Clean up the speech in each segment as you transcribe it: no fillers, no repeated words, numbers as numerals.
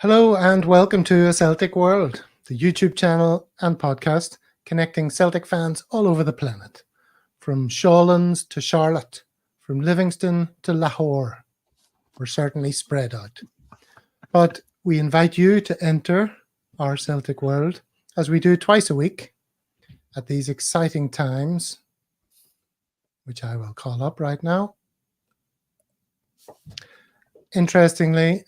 Hello and welcome to A Celtic World, the YouTube channel and podcast connecting Celtic fans all over the planet, from Shawlands to Charlotte, from Livingston to Lahore. We're certainly spread out. But we invite you to enter our Celtic World as we do twice a week at these exciting times, which I will call up right now. Interestingly,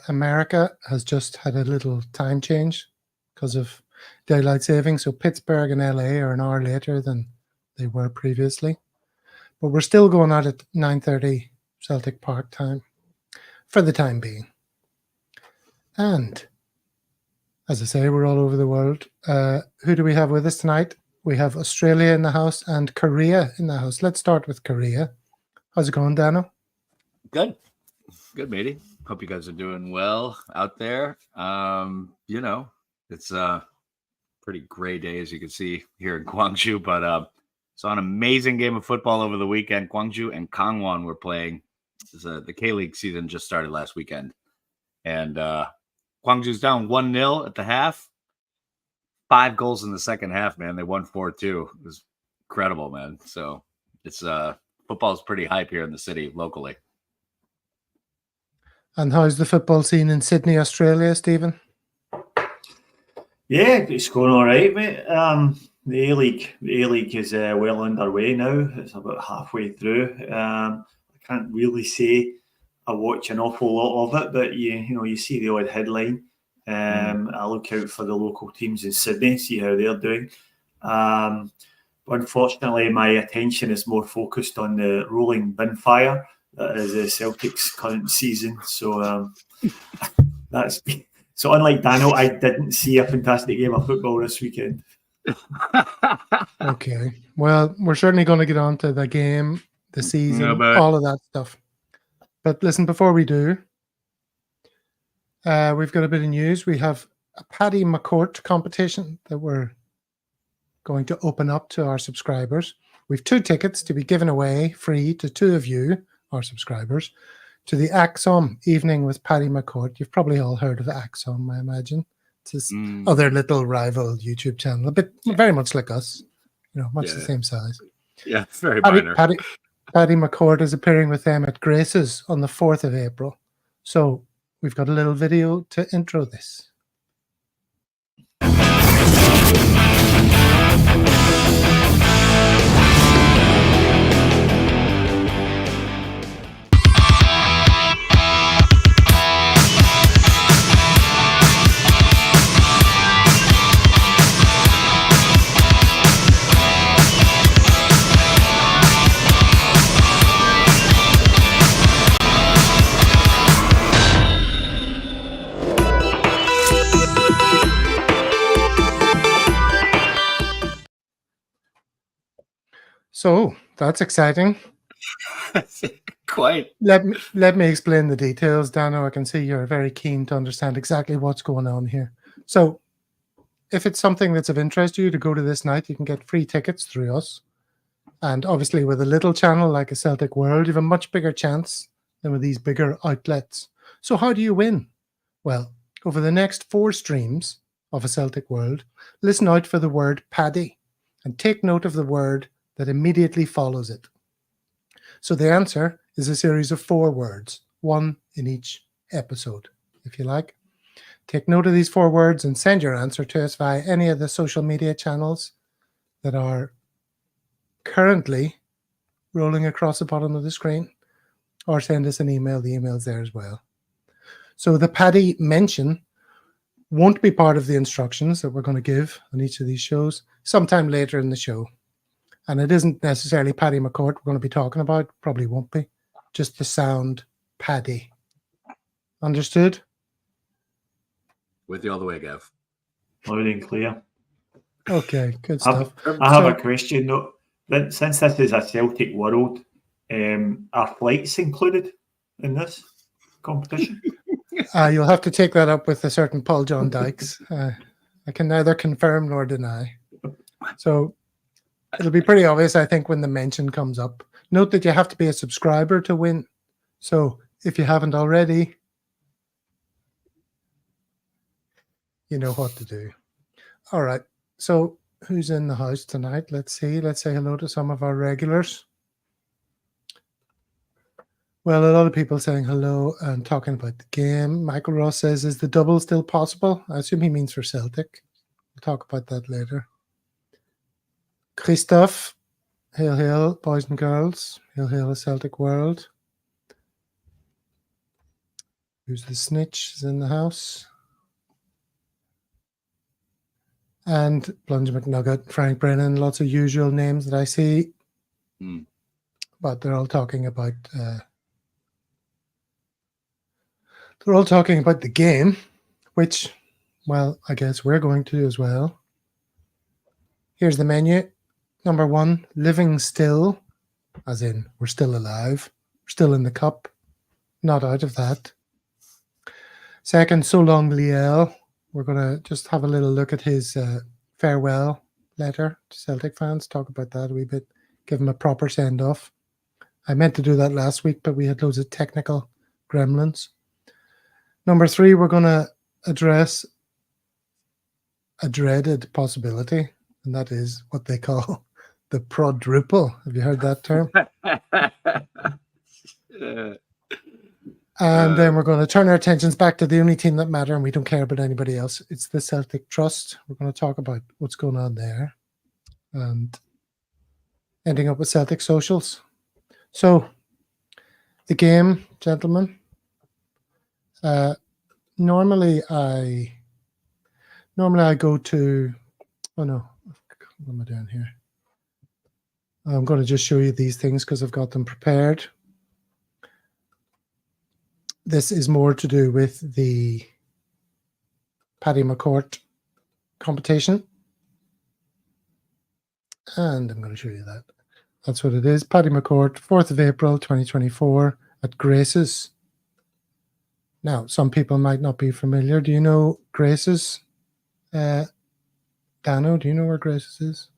America has just had a little time change because of daylight saving. So Pittsburgh and LA are an hour later than they were previously. But we're still going out at 9:30 Celtic Park time for the time being. And as I say, we're all over the world. Who do we have with us tonight? We have Australia in the house and Korea in the house. Let's start with Korea. How's it going, Dano? Good, matey. Hope you guys are doing well out there. It's a pretty gray day, as you can see here in Gwangju, but saw an amazing game of football over the weekend. Gwangju and Gangwon were playing. The K-League season just started last weekend. And Gwangju's down 1-0 at the half. 5 goals in the second half, man. They won 4-2. It was incredible, man. So it's football's pretty hype here in the city locally. And how's the football scene in Sydney, Australia, Stephen? Yeah, it's going all right, mate. The A-League is well underway now. It's about halfway through. I can't really say I watch an awful lot of it, but you see the odd headline. I look out for the local teams in Sydney, see how they're doing. But unfortunately, my attention is more focused on the rolling bin fire that is Celtic's current season. So so unlike Daniel, I didn't see a fantastic game of football this weekend. Okay. Well, we're certainly going to get on to the game, the season, all of that stuff. But listen, before we do, we've got a bit of news. We have a Paddy McCourt competition that we're going to open up to our subscribers. We've 2 tickets to be given away free to 2 of you, our subscribers, to the Axom Evening with Paddy McCourt. You've probably all heard of Axom, I imagine. It's this other little rival YouTube channel, very much like us, the same size. Yeah, it's very minor. Paddy McCourt is appearing with them at Gracies on the 4th of April. So we've got a little video to intro this. So that's exciting. Quite. Let me explain the details, Dano. I can see you're very keen to understand exactly what's going on here. So if it's something that's of interest to you to go to this night, you can get free tickets through us. And obviously with a little channel like A Celtic World, you have a much bigger chance than with these bigger outlets. So how do you win? Well, over the next 4 streams of A Celtic World, listen out for the word Paddy and take note of the word that immediately follows it. So the answer is a series of 4 words, 1 in each episode, if you like. Take note of these 4 words and send your answer to us via any of the social media channels that are currently rolling across the bottom of the screen, or send us an email. The email's there as well. So the Paddy mention won't be part of the instructions that we're going to give on each of these shows sometime later in the show. And it isn't necessarily Paddy McCourt we're going to be talking about. Probably won't be. Just the sound Paddy. Understood? With you all the way, Gav. Loud and clear. Okay, good stuff. I have a question, though. Since this is a Celtic World, are flights included in this competition? You'll have to take that up with a certain Paul John Dykes. I can neither confirm nor deny. So it'll be pretty obvious, I think, when the mention comes up. Note that you have to be a subscriber to win. So if you haven't already, You know what to do. All right. So who's in the house tonight? Let's see. Let's say hello to some of our regulars. Well, a lot of people saying hello and talking about the game. Michael Ross says, is the double still possible? I assume he means for Celtic. We'll talk about that later. Christophe, hail, hail, boys and girls. Hail, hail, Celtic world. Who's the snitch is in the house? And Plunger McNugget, Frank Brennan, lots of usual names that I see. But they're all talking about the game, which, well, I guess we're going to as well. Here's the menu. Number 1, living still, as in we're still alive. We're still in the cup. Not out of that. Second, so long, Liel. We're going to just have a little look at his farewell letter to Celtic fans, talk about that a wee bit, give him a proper send-off. I meant to do that last week, but we had loads of technical gremlins. Number 3, we're going to address a dreaded possibility, and that is what they call the Prodruple. Have you heard that term? And then we're going to turn our attentions back to the only team that matter, and we don't care about anybody else. It's the Celtic Trust. We're going to talk about what's going on there and ending up with Celtic socials. So, the game, gentlemen. Normally I go to, oh no, what am I doing here? I'm going to just show you these things because I've got them prepared. This is more to do with the Paddy McCourt competition. And I'm going to show you that. That's what it is. Paddy McCourt, 4th of April, 2024 at Gracies. Now, some people might not be familiar. Do you know Gracies? Dano, do you know where Gracies is?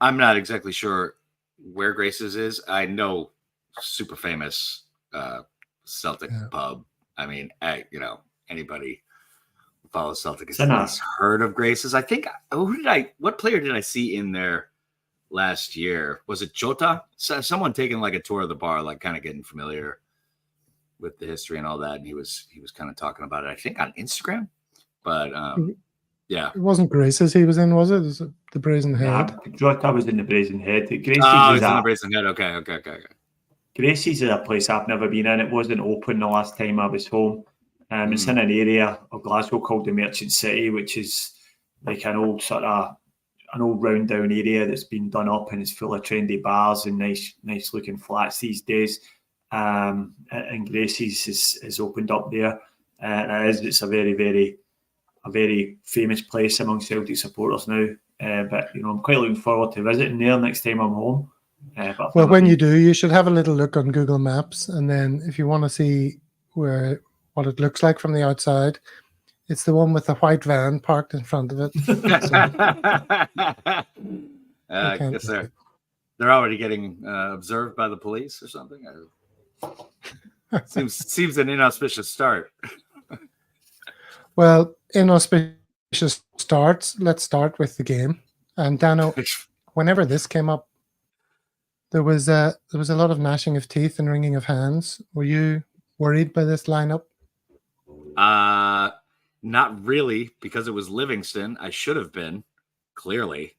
I'm not exactly sure where Gracies is. I know super famous Celtic pub. I mean, anybody who follows Celtic has heard of Gracies. I think, what player did I see in there last year? Was it Jota? Someone taking like a tour of the bar, like kind of getting familiar with the history and all that. And he was kind of talking about it, I think on Instagram, but yeah. It wasn't Gracies he was in, was it? Was it the Brazen Head? Jota was in the Brazen Head. Gracies he's in the Brazen Head. Okay. Gracies is a place I've never been in. It wasn't open the last time I was home. It's in an area of Glasgow called the Merchant City, which is like an old round down area that's been done up and is full of trendy bars and nice looking flats these days. And Gracies is opened up there. It's a very famous place among Celtic supporters now. But I'm quite looking forward to visiting there next time I'm home. Well, when you do, you should have a little look on Google Maps, and then if you want to see what it looks like from the outside, it's the one with the white van parked in front of it. I guess they're already getting observed by the police or something. Seems an inauspicious start. Well, inauspicious starts. Let's start with the game. And Dano, whenever this came up, there was a lot of gnashing of teeth and wringing of hands. Were you worried by this lineup? Not really, because it was Livingston. I should have been, clearly.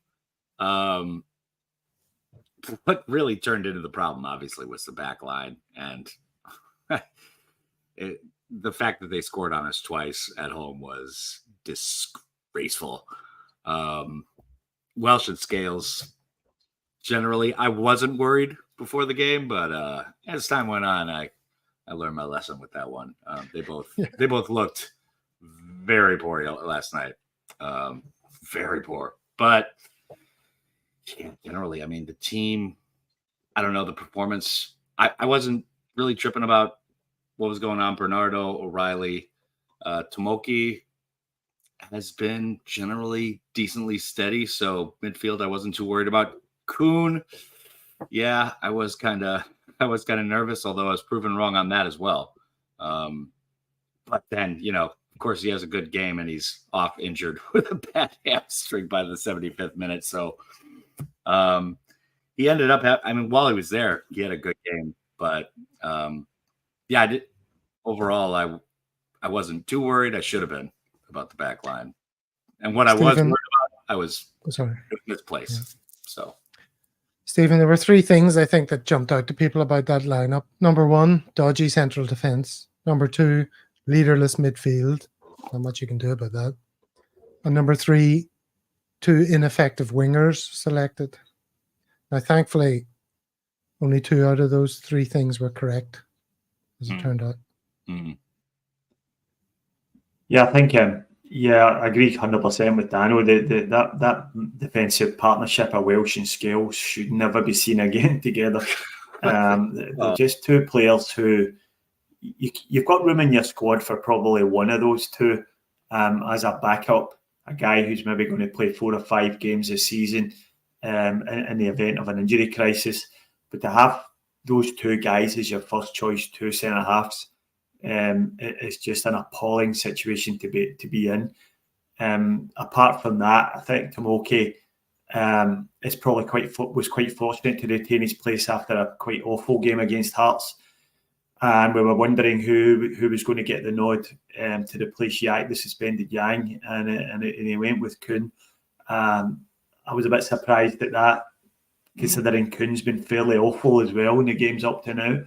What really turned into the problem, obviously, was the back line. And the fact that they scored on us twice at home was disgraceful. Welsh and Scales, generally, I wasn't worried before the game, but as time went on, I learned my lesson with that one. They both looked very poor last night. Very poor. But yeah, generally, I mean, the team, I don't know, the performance, I wasn't really tripping about what was going on. Bernardo, O'Reilly, Tomoki has been generally decently steady. So midfield, I wasn't too worried about. Kuhn, yeah, I was kind of nervous, although I was proven wrong on that as well. But then, of course, he has a good game, and he's off injured with a bad hamstring by the 75th minute. So he ended up, while he was there, he had a good game. But I did. Overall, I wasn't too worried. I should have been about the back line. And what Stephen, I was worried about, I was misplaced. Yeah. So, Stephen, there were 3 things I think that jumped out to people about that lineup. Number 1, dodgy central defense. Number 2, leaderless midfield. Not much you can do about that. And number 3, 2 ineffective wingers selected. Now, thankfully, only 2 out of those 3 things were correct, as it turned out. Mm. Yeah, I think I agree 100% with Dano. That defensive partnership of Welsh and Scales should never be seen again together. They're just 2 players who you've got room in your squad for probably one of those 2 as a backup, a guy who's maybe going to play 4 or 5 games this season in the event of an injury crisis. But to have those 2 guys as your first choice 2 centre halves, it's just an appalling situation to be in. Apart from that, I think Tomoki was quite fortunate to retain his place after a quite awful game against Hearts, and we were wondering who was going to get the nod to replace the suspended Yang, and he went with Kuhn. I was a bit surprised at that, considering Kuhn's been fairly awful as well in the games up to now.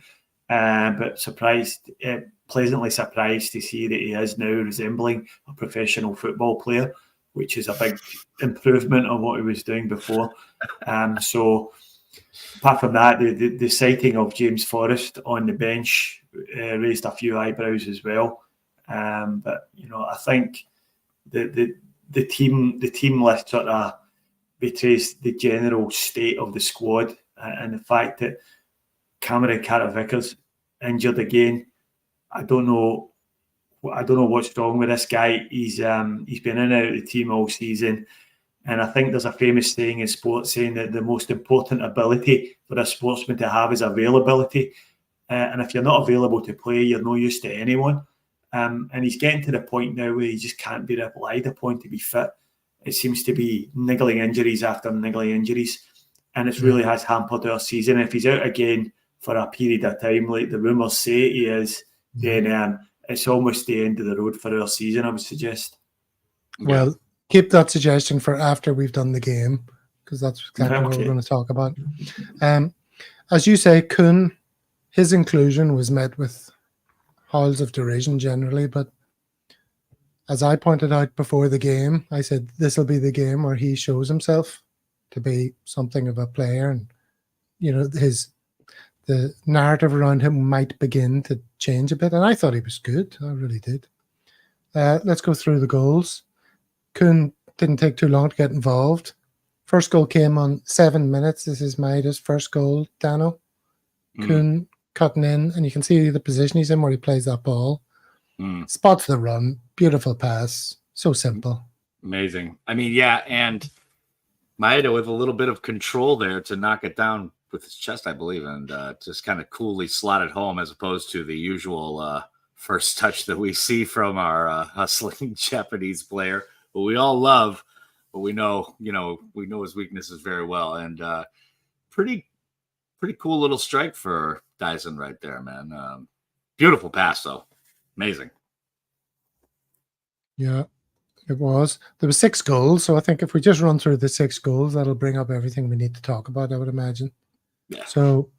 But pleasantly surprised to see that he is now resembling a professional football player, which is a big improvement on what he was doing before. So apart from that, the sighting of James Forrest on the bench raised a few eyebrows as well. But I think the team list sort of betrays the general state of the squad, and the fact that Cameron Carter-Vickers injured again. I don't know what's wrong with this guy. He's been in and out of the team all season, and I think there's a famous saying in sports saying that the most important ability for a sportsman to have is availability. And if you're not available to play, you're no use to anyone. And he's getting to the point now where he just can't be relied upon to be fit. It seems to be niggling injuries after niggling injuries, and it really has hampered our season. If he's out again for a period of time, like the rumours say he is, then it's almost the end of the road for our season, I would suggest. Well, keep that suggestion for after we've done the game, because that's exactly what we're going to talk about. As you say, Kuhn, his inclusion was met with howls of derision generally, but as I pointed out before the game, I said this will be the game where he shows himself to be something of a player, and the narrative around him might begin to change a bit. And I thought he was good. I really did. Let's go through the goals. Kuhn didn't take too long to get involved. First goal came on 7 minutes. This is Maeda's first goal, Dano. Kuhn cutting in, and you can see the position he's in where he plays that ball. Spots the run. Beautiful pass. So simple. Amazing. And Maeda with a little bit of control there to knock it down with his chest, I believe, and just kind of coolly slot it home, as opposed to the usual first touch that we see from our hustling Japanese player, who we all love, but we know his weaknesses very well. And pretty cool little strike for Dyson right there, man. Beautiful pass, though. Amazing. Yeah, it was. There were 6 goals, so I think if we just run through the 6 goals, that'll bring up everything we need to talk about, I would imagine. Yeah. So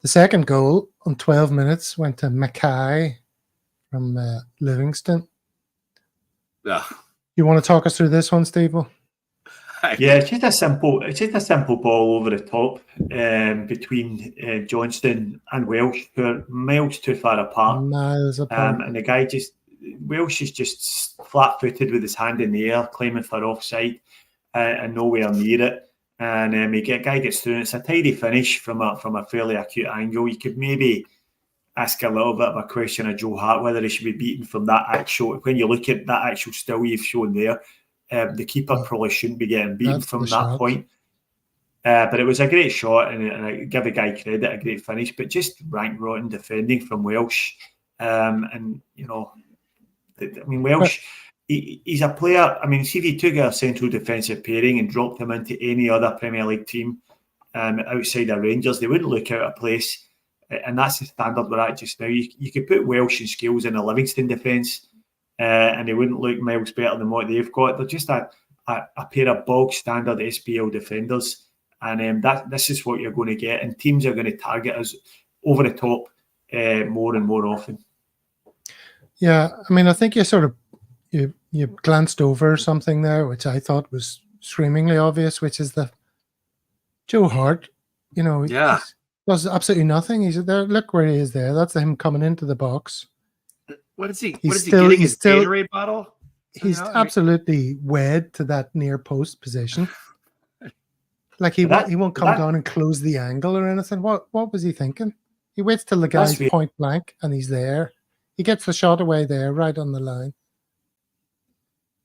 the second goal on 12 minutes went to Mackay from Livingston. Yeah. You want to talk us through this one, Steve? Yeah, it's just a simple ball over the top between Johnston and Welsh, who are miles too far apart. Miles apart. And the guy Welsh is just flat-footed with his hand in the air, claiming for offside, and nowhere near it. And guy gets through, and it's a tidy finish from a fairly acute angle. You could maybe ask a little bit of a question of Joe Hart whether he should be beaten from that actual. When you look at that actual still you've shown there, the keeper probably shouldn't be getting beaten from that point. But it was a great shot, and I give the guy credit, a great finish, but just rank rotten defending from Welsh. And I mean, Welsh, he's a player. I mean, see if you took a central defensive pairing and dropped him into any other Premier League team outside of Rangers, they wouldn't look out of place. And that's the standard we're at just now. You could put Welsh and Scales in a Livingston defence, and they wouldn't look miles better than what they've got. They're just a pair of bog standard SPL defenders, and this is what you're going to get. And teams are going to target us over the top more and more often. Yeah, I mean, I think you sort of you glanced over something there, which I thought was screamingly obvious, which is the Joe Hart. You know, does absolutely nothing. He's there. Look where he is there. That's him coming into the box. What is he? He's He getting his Gatorade bottle? He's absolutely wed to that near post position. Like he won't come down and close the angle or anything. What was he thinking? He waits till the guy's point blank and he's there. He gets the shot away there, right on the line.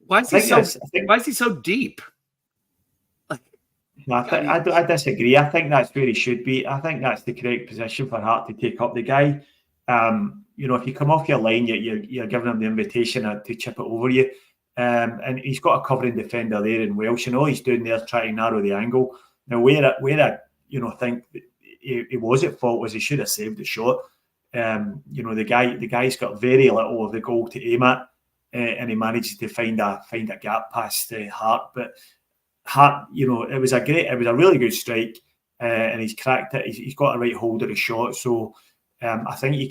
Why is he so deep? No, I disagree. I think that's where he should be. I think that's the correct position for Hart to take up the guy. You know, if you come off your line, you're giving him the invitation to chip it over you. And he's got a covering defender there in Welsh, and all he's doing there is trying to narrow the angle. Now, where I think he was at fault was he should have saved the shot. You know, the guy's got very little of the goal to aim at, and he manages to find a gap past Hart. But Hart, you know, it was a really good strike, and he's cracked it. He's got a right hold of the shot. So I think you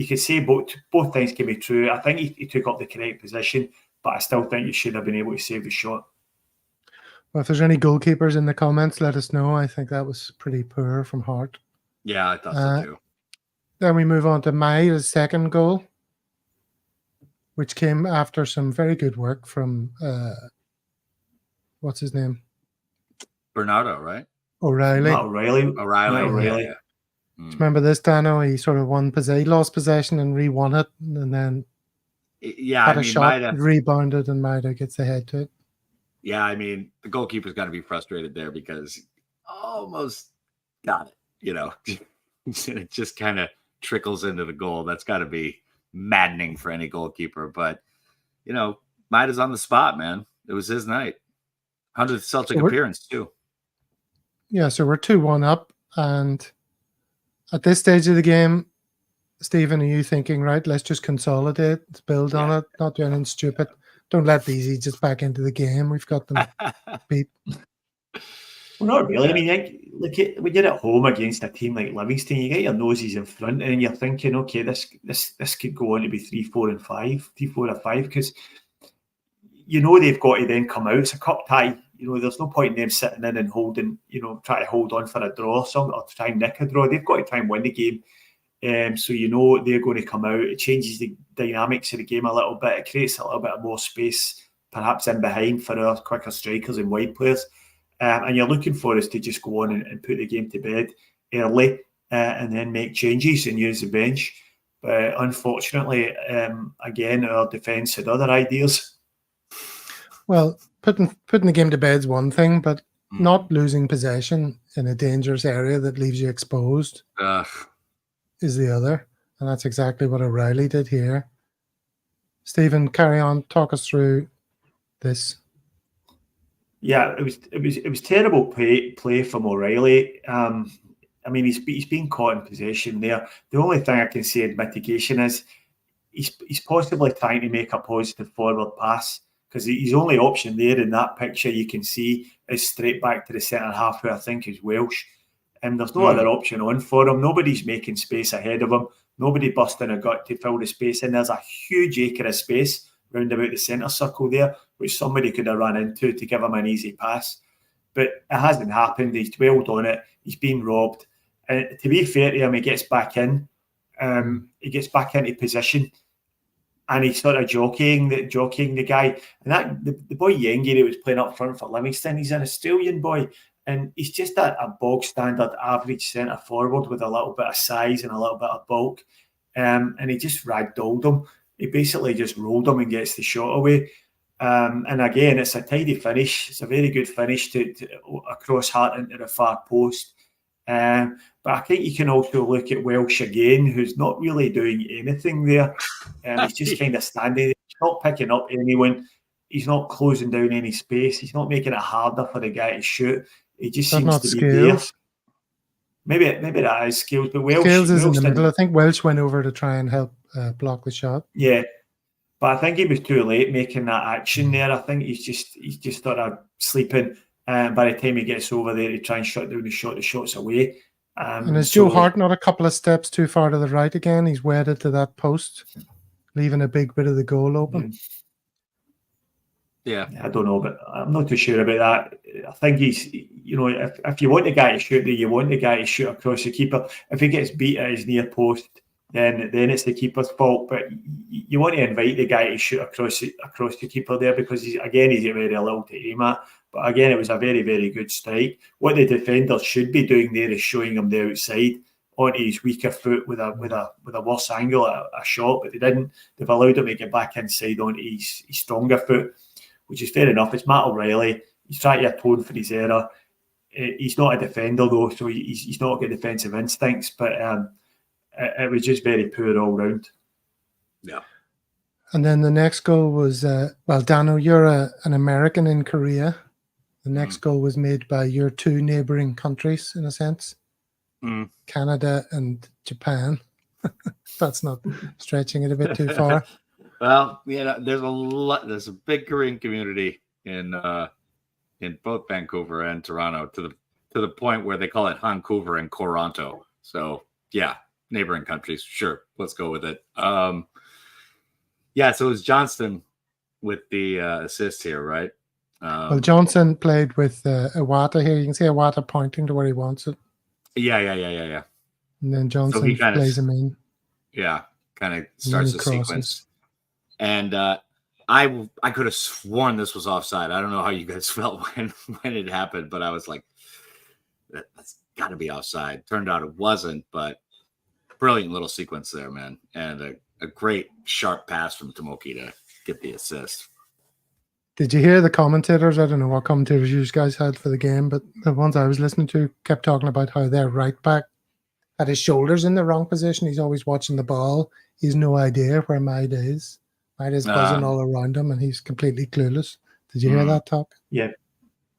can say both things can be true. I think he took up the correct position, but I still think he should have been able to save the shot. Well, if there's any goalkeepers in the comments, let us know. I think that was pretty poor from Hart. Yeah, I thought so too. Then we move on to Maida's second goal, which came after some very good work from what's his name? Bernardo, right? O'Reilly. O'Reilly. Yeah. Remember this, Dano? He sort of lost possession and re-won it, and then had a shot, rebounded, and Maida gets the head to it. Yeah, I mean, the goalkeeper's got to be frustrated there because almost got it. You know, it just kind of trickles into the goal. That's got to be maddening for any goalkeeper. But, you know, Maida's on the spot, man. It was his night. 100th Celtic appearance, too. Yeah, so we're 2-1 up, and at this stage of the game, Stephen, are you thinking, right, let's just consolidate, let's build on it, not do anything stupid. Don't let these just back into the game. We've got them beat. Well, not really. I mean, when you're at home against a team like Livingston, you get your noses in front and you're thinking, okay, this could go on to be 3-4 or 5, because you know they've got to then come out. It's a cup tie. You know, there's no point in them sitting in and holding, you know, try to hold on for a draw or try and nick a draw. They've got to try and win the game. So you know they're going to come out. It changes the dynamics of the game a little bit. It creates a little bit more space, perhaps in behind for our quicker strikers and wide players. And you're looking for us to just go on and put the game to bed early and then make changes and use the bench. But unfortunately, again, our defence had other ideas. Well, putting the game to bed is one thing, but not losing possession in a dangerous area that leaves you exposed is the other. And that's exactly what O'Reilly did here. Stephen, carry on. Talk us through this. Yeah, it was terrible play from O'Reilly. I mean, he's been caught in possession there. The only thing I can say in mitigation is he's possibly trying to make a positive forward pass, because his only option there in that picture you can see is straight back to the centre half, who I think is Welsh. And there's no other option on for him. Nobody's making space ahead of him. Nobody busting a gut to fill the space. And there's a huge acre of space round about the centre circle there, which somebody could have run into to give him an easy pass. But it hasn't happened. He's dwelled on it. He's been robbed. And to be fair to him, he gets back in. He gets back into position. And he's sort of jockeying the guy. And that the boy Yengi who was playing up front for Livingston, he's an Australian boy. And he's just a bog standard average centre forward with a little bit of size and a little bit of bulk. And he just ragdolled him. He basically just rolled him and gets the shot away. And again, it's a tidy finish. It's a very good finish to across Hart into the far post. But I think you can also look at Welsh again, who's not really doing anything there. He's just kind of standing there. He's not picking up anyone. He's not closing down any space. He's not making it harder for the guy to shoot. He just seems not to be Scales? there. Maybe that is Scales, but Welsh Scales is in the didn't- middle. I think Welsh went over to try and help block the shot. Yeah, but I think he was too late making that action there. I think he's just sort of sleeping. By the time he gets over there to try and shut down the shot's away. And is Joe Hart not a couple of steps too far to the right again? He's wedded to that post, leaving a big bit of the goal open. Yeah. I don't know, but I'm not too sure about that. I think he's, if you want the guy to shoot there, you want the guy to shoot across the keeper. If he gets beat at his near post, then it's the keeper's fault. But you want to invite the guy to shoot across the keeper there because he's very little to aim at. But again, it was a very, very good strike. What the defenders should be doing there is showing him the outside onto his weaker foot with a worse angle at a shot, but they didn't. They've allowed him to get back inside onto his stronger foot, which is fair enough. It's Matt O'Reilly. He's trying to atone for his error. He's not a defender though, so he's not got defensive instincts. But it was just very poor all round. Yeah. And then the next goal was Dano, you're an American in Korea. The next goal was made by your two neighboring countries, in a sense, Canada and Japan. That's not stretching it a bit too far. Well, there's a big Korean community in both Vancouver and Toronto to the point where they call it Vancouver and Toronto. So yeah, neighboring countries. Sure, let's go with it. So it was Johnston with the assist here, right? Well, Johnson played with Iwata here. You can see Iwata pointing to where he wants it. Yeah. And then Johnson plays him in. Yeah, kind of starts the sequence. And I could have sworn this was offside. I don't know how you guys felt when it happened, but I was like, that's got to be offside. Turned out it wasn't, but brilliant little sequence there, man. And a great sharp pass from Tomoki to get the assist. Did you hear the commentators? I don't know what commentators you guys had for the game, but the ones I was listening to kept talking about how their right back had his shoulders in the wrong position. He's always watching the ball. He's no idea where Maida is. Maida's buzzing all around him, and he's completely clueless. Did you hear that talk? Yeah.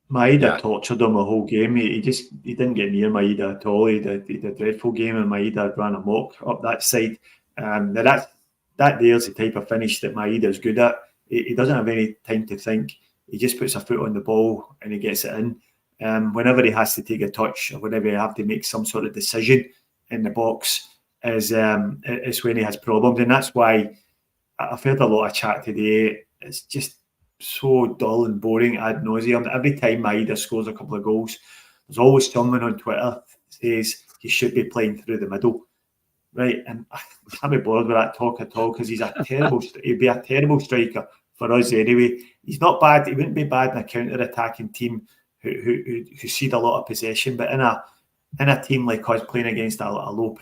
Maida tortured him the whole game. He didn't get near Maida at all. He did a dreadful game, and Maida ran amok up that side. That there's the type of finish that Maida's good at. He doesn't have any time to think. He just puts a foot on the ball and he gets it in. Whenever he has to take a touch or whenever he have to make some sort of decision in the box is when he has problems. And that's why I've heard a lot of chat today. It's just so dull and boring ad nauseum. Every time Maida scores a couple of goals, there's always someone on Twitter says he should be playing through the middle. Right, and I can't be bothered with that talk at all because he'd be a terrible striker for us anyway. He's not bad. He wouldn't be bad in a counter-attacking team who cede a lot of possession, but in a team like us playing against a low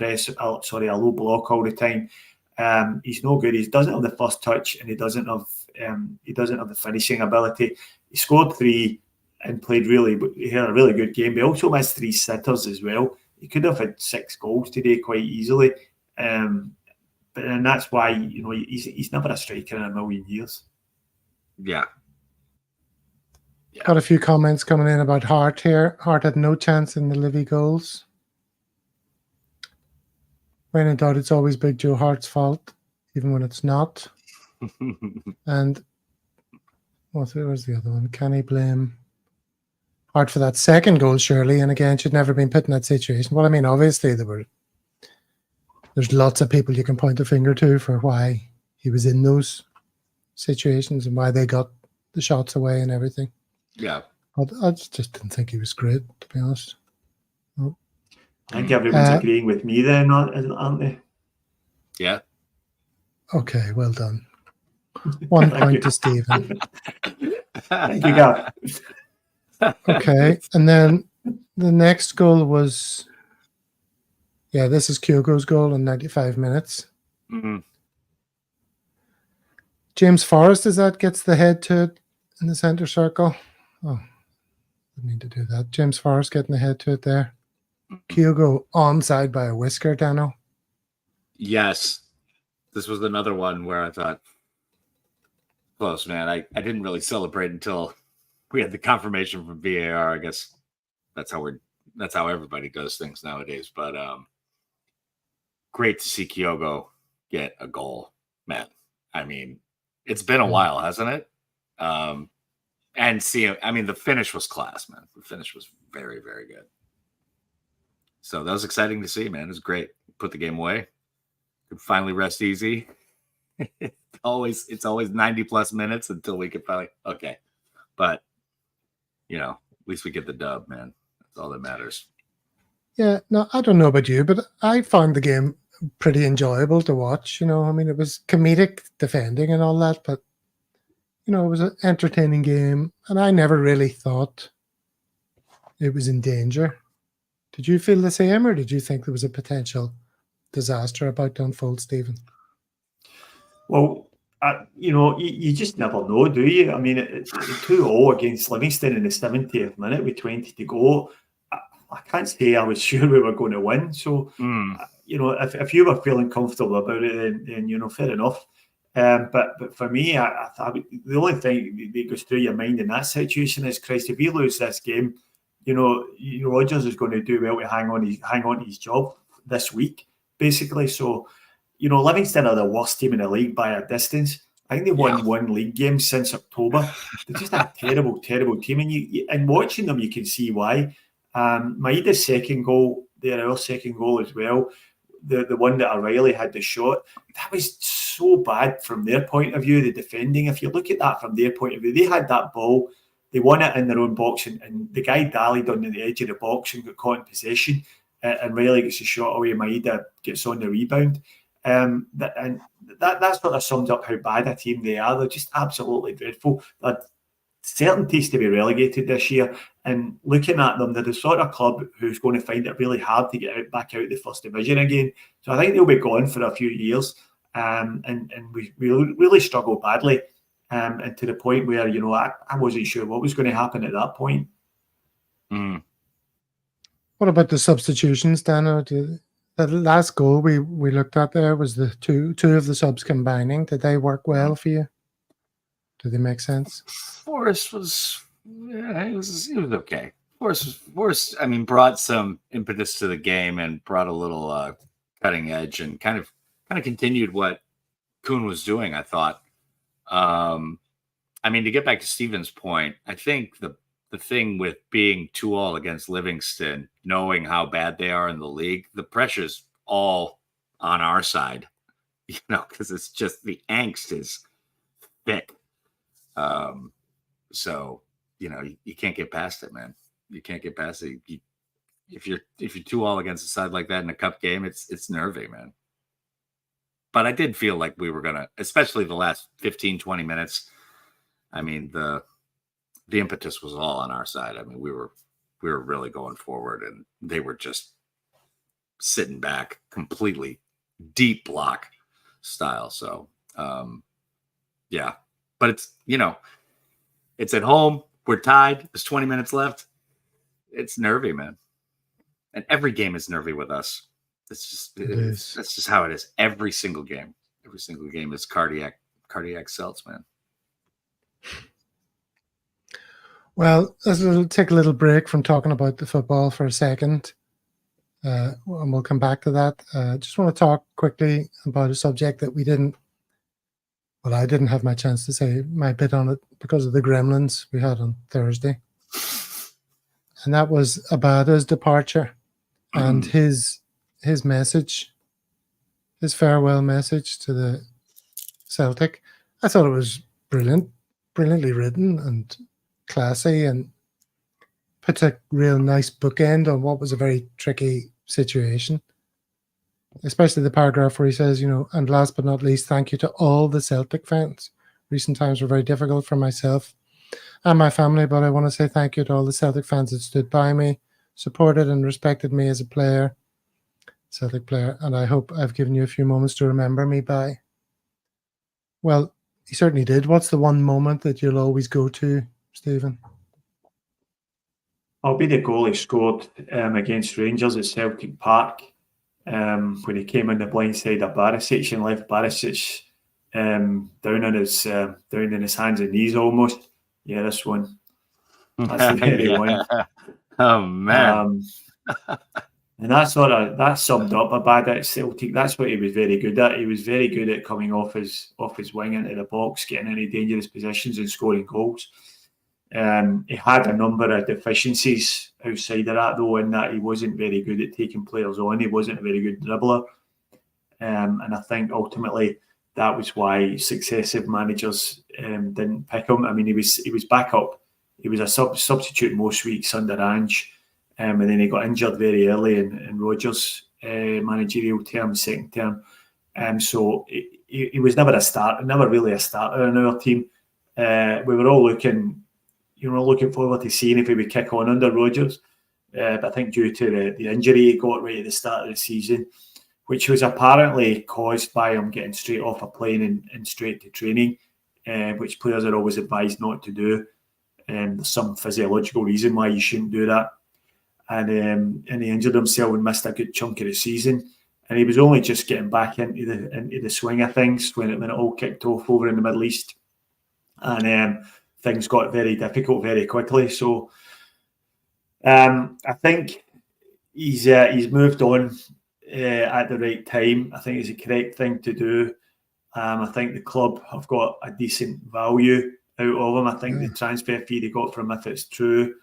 block all the time, he's no good. He doesn't have the first touch and he doesn't have the finishing ability. He scored 3 and he had a really good game. But he also missed 3 sitters as well. He could have had 6 goals today quite easily, and that's why he's never a striker in a million years. Yeah. Got a few comments coming in about Hart here. Hart had no chance in the Livy goals. When in doubt, it's always Big Joe Hart's fault, even when it's not. And where's the other one? Can he blame Hart for that second goal, surely? And again, should never been put in that situation. Well, I mean, obviously there's lots of people you can point a finger to for why he was in those situations and why they got the shots away and everything. Yeah. But I just didn't think he was great, to be honest. I think everyone's agreeing with me then, aren't they? Yeah. Okay, well done. 1 point to Stephen. Thank you, Gav. Okay, and then the next goal was, this is Kyogo's goal in 95 minutes. Mm-hmm. James Forrest, gets the head to it in the centre circle. Oh, didn't mean to do that. James Forrest getting the head to it there. Kyogo onside by a whisker, Dano? Yes. This was another one where I thought, close, man. I didn't really celebrate until we had the confirmation from VAR. I guess that's how everybody does things nowadays. But great to see Kyogo get a goal, man. I mean, it's been a while, hasn't it? And see, I mean, the finish was class, man. The finish was very, very good. So that was exciting to see, man. It was great. Put the game away. Could finally rest easy. It's always 90 plus minutes until we could finally okay. But at least we get the dub, man. That's all that matters. Yeah, no, I don't know about you, but I found the game pretty enjoyable to watch. I mean, it was comedic defending and all that, but it was an entertaining game, and I never really thought it was in danger. Did you feel the same, or did you think there was a potential disaster about to unfold, Stephen? Well, you just never know, do you? I mean, it's 2-0 against Livingston in the 70th minute with 20 to go. I can't say I was sure we were going to win. So, if you were feeling comfortable about it, then fair enough. But for me, I thought the only thing that goes through your mind in that situation is, Christ, if we lose this game, Rodgers is going to do well to hang on to his job this week, basically. So, Livingston are the worst team in the league by a distance. I think they won one league game since October. They're just a terrible, terrible team. And watching them, you can see why. Maeda's second goal, our second goal as well, the one that O'Reilly had the shot, that was so bad from their point of view, the defending. If you look at that from their point of view, they had that ball, they won it in their own box, and the guy dallied on the edge of the box and got caught in possession, and Riley gets a shot away, Maeda gets on the rebound. That sort of sums up how bad a team they are. They're just absolutely dreadful. They're certainties to be relegated this year, and looking at them, they're the sort of club who's going to find it really hard to get back out of the first division again. So I think they'll be gone for a few years, and we really struggle badly, and to the point where I wasn't sure what was going to happen at that point. What about the substitutions, Dano? The last goal we looked at there was the two of the subs combining. Did they work well for you? Did they make sense? Forrest was, it was okay. Forrest, I mean, brought some impetus to the game and brought a little cutting edge and kind of continued what Kuhn was doing, I thought. I mean, to get back to Stephen's point, I think the thing with being 2-2 against Livingston, knowing how bad they are in the league, the pressure's all on our side, because it's just the angst is thick. So, you can't get past it, man. You can't get past it. If you're 2-2 against a side like that in a cup game, it's nervy, man. But I did feel like we were going to, especially the last 15, 20 minutes. I mean, the impetus was all on our side. I mean, we were really going forward, and they were just sitting back completely, deep block style. So, yeah. But it's, it's at home. We're tied. There's 20 minutes left. It's nervy, man. And every game is nervy with us. That's just how it is. Every single game is cardiac celts, man. Well, let's take a little break from talking about the football for a second, and we'll come back to that. Just want to talk quickly about a subject that I didn't have my chance to say my bit on it because of the gremlins we had on Thursday. And that was Abada's departure and his message, his farewell message to the Celtic. I thought it was brilliantly written and classy, and puts a real nice bookend on what was a very tricky situation. Especially the paragraph where he says, and last but not least, thank you to all the Celtic fans. Recent times were very difficult for myself and my family, but I want to say thank you to all the Celtic fans that stood by me, supported and respected me as a player, Celtic player, and I hope I've given you a few moments to remember me by. Well, he certainly did. What's the one moment that you'll always go to, Stephen? I'll be the goal he scored against Rangers at Celtic Park when he came in the blind side of Barisic and left Barisic down in his hands and knees almost. Yeah, this one. That's the very one. Oh man. And that summed up Abada at Celtic. That's what he was very good at. He was very good at coming off his wing into the box, getting into dangerous positions and scoring goals. He had a number of deficiencies outside of that, though, in that he wasn't very good at taking players on. He wasn't a very good dribbler. And I think ultimately that was why successive managers didn't pick him. I mean, he was back up. He was a substitute most weeks under Ange. And then he got injured very early in Rodgers' managerial term, second term. So he was never really a starter in our team. We were all looking forward to seeing if he would kick on under Rodgers. But I think due to the injury he got right at the start of the season, which was apparently caused by him getting straight off a plane and straight to training, which players are always advised not to do. There's some physiological reason why you shouldn't do that. And he injured himself and missed a good chunk of the season. And he was only just getting back into the swing of things when it all kicked off over in the Middle East. And things got very difficult very quickly. So I think he's moved on at the right time. I think it's the correct thing to do. I think the club have got a decent value out of him. I think the transfer fee they got from him, if it's true,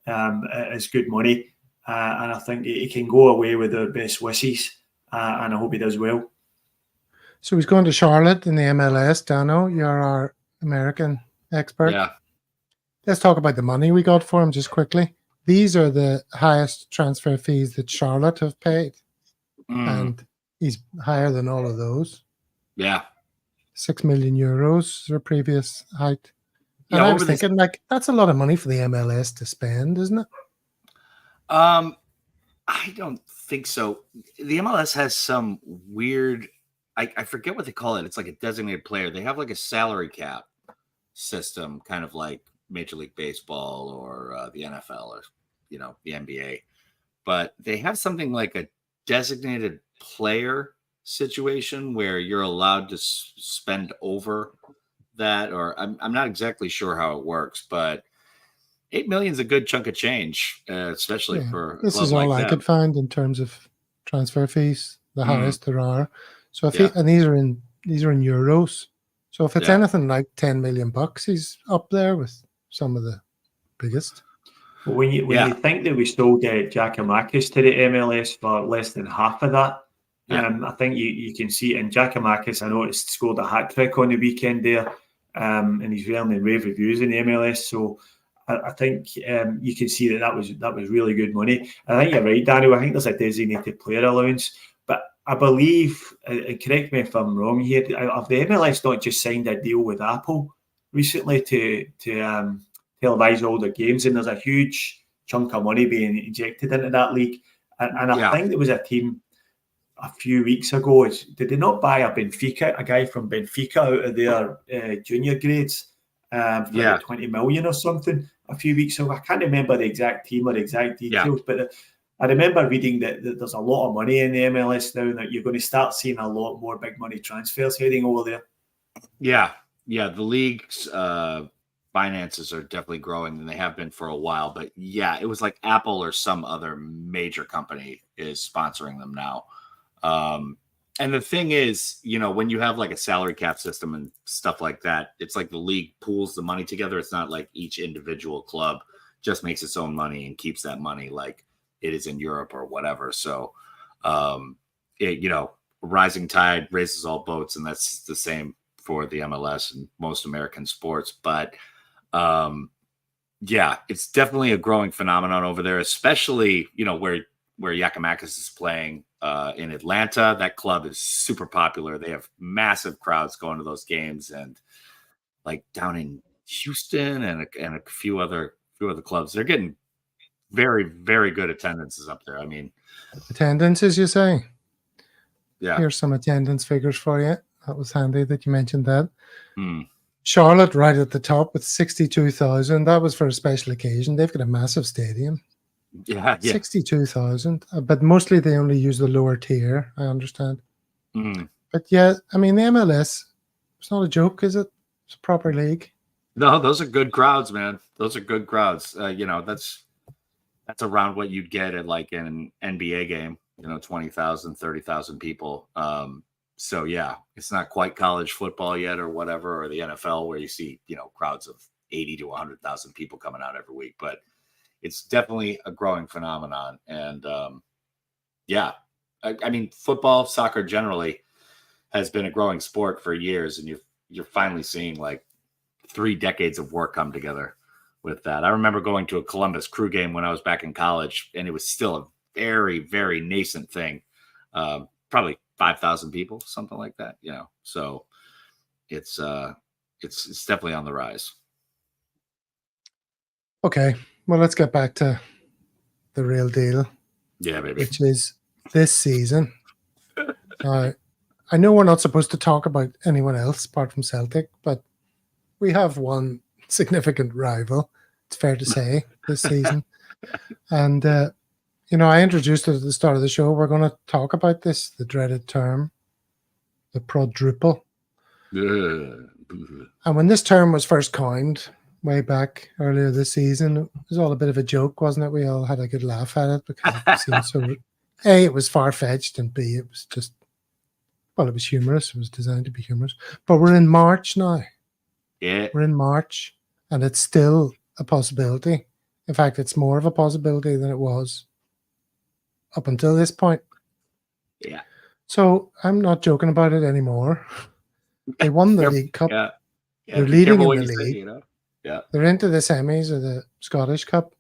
is good money. And I think he can go away with their best wishes. And I hope he does well. So he's going to Charlotte in the MLS. Dano, you're our American expert. Yeah. Let's talk about the money we got for him just quickly. These are the highest transfer fees that Charlotte have paid. And he's higher than all of those. Yeah. 6 million euros, their previous height. And I was thinking, that's a lot of money for the MLS to spend, isn't it? I don't think so. The MLS has some weird, I forget what they call it. It's like a designated player. They have like a salary cap system, kind of like Major League Baseball or the NFL or, the NBA. But they have something like a designated player situation where you're allowed to spend over that, or I'm not exactly sure how it works, but 8 million is a good chunk of change, especially for this is all I could find in terms of transfer fees, the highest there are. So if and these are in euros. So if it's anything like 10 million bucks, he's up there with some of the biggest. Well, when you think that we sold Giakoumakis to the MLS for less than half of that, I think you can see it. And Giakoumakis, I noticed, scored a hat-trick on the weekend there, and he's earning rave reviews in the MLS. So I think you can see that was really good money. I think you're right, Daniel. I think there's a designated player allowance, but I believe, and correct me if I'm wrong here, have the MLS not just signed a deal with Apple recently to televise all the games, and there's a huge chunk of money being injected into that league. And I think there was a team a few weeks ago. Did they not buy a guy from Benfica out of their junior grades for 20 million or something a few weeks ago? I can't remember the exact team or the exact details, but I remember reading that there's a lot of money in the MLS now, and that you're going to start seeing a lot more big money transfers heading over there. Yeah. The league's finances are definitely growing, and they have been for a while. But it was like Apple or some other major company is sponsoring them now. And the thing is, when you have like a salary cap system and stuff like that, it's like the league pools the money together. It's not like each individual club just makes its own money and keeps that money like it is in Europe or whatever. So, rising tide raises all boats, and that's the same for the MLS and most American sports. But it's definitely a growing phenomenon over there, especially, where Giakoumakis is playing in Atlanta. That club is super popular. They have massive crowds going to those games, and like down in Houston and a few other clubs, they're getting very, very good attendances up there. I mean, attendances, you say? Yeah. Here's some attendance figures for you. That was handy that you mentioned that. Charlotte right at the top with 62,000. That was for a special occasion. They've got a massive stadium. Yeah, yeah. 62,000, but mostly they only use the lower tier, I understand. Mm. But yeah, I mean, the MLS, it's not a joke, is it? It's a proper league. No, those are good crowds, man. Those are good crowds. That's around what you'd get at like an NBA game, 20,000, 30,000 people. So yeah, it's not quite college football yet or whatever, or the NFL where you see, crowds of 80 to 100,000 people coming out every week, but it's definitely a growing phenomenon. And yeah, I mean, football, soccer generally has been a growing sport for years, and you're finally seeing like 3 decades of work come together with that. I remember going to a Columbus Crew game when I was back in college, and it was still a very, very nascent thing. Probably 5,000 people, something like that, So it's definitely on the rise. Okay, well, let's get back to the real deal. Yeah, baby. Which is this season. I know we're not supposed to talk about anyone else apart from Celtic, but we have one significant rival, it's fair to say, this season. And, I introduced it at the start of the show. We're going to talk about this, the dreaded term, the Prodruple. And when this term was first coined way back earlier this season, it was all a bit of a joke, wasn't it? We all had a good laugh at it because it seemed so... A, it was far-fetched, and B, it was just... Well, it was humorous. It was designed to be humorous. But we're in March now. Yeah. We're in March, and it's still a possibility. In fact, it's more of a possibility than it was up until this point. Yeah. So I'm not joking about it anymore. They won the League Cup. Yeah. They're leading in the league. league. Yeah. They're into the semis of the Scottish Cup.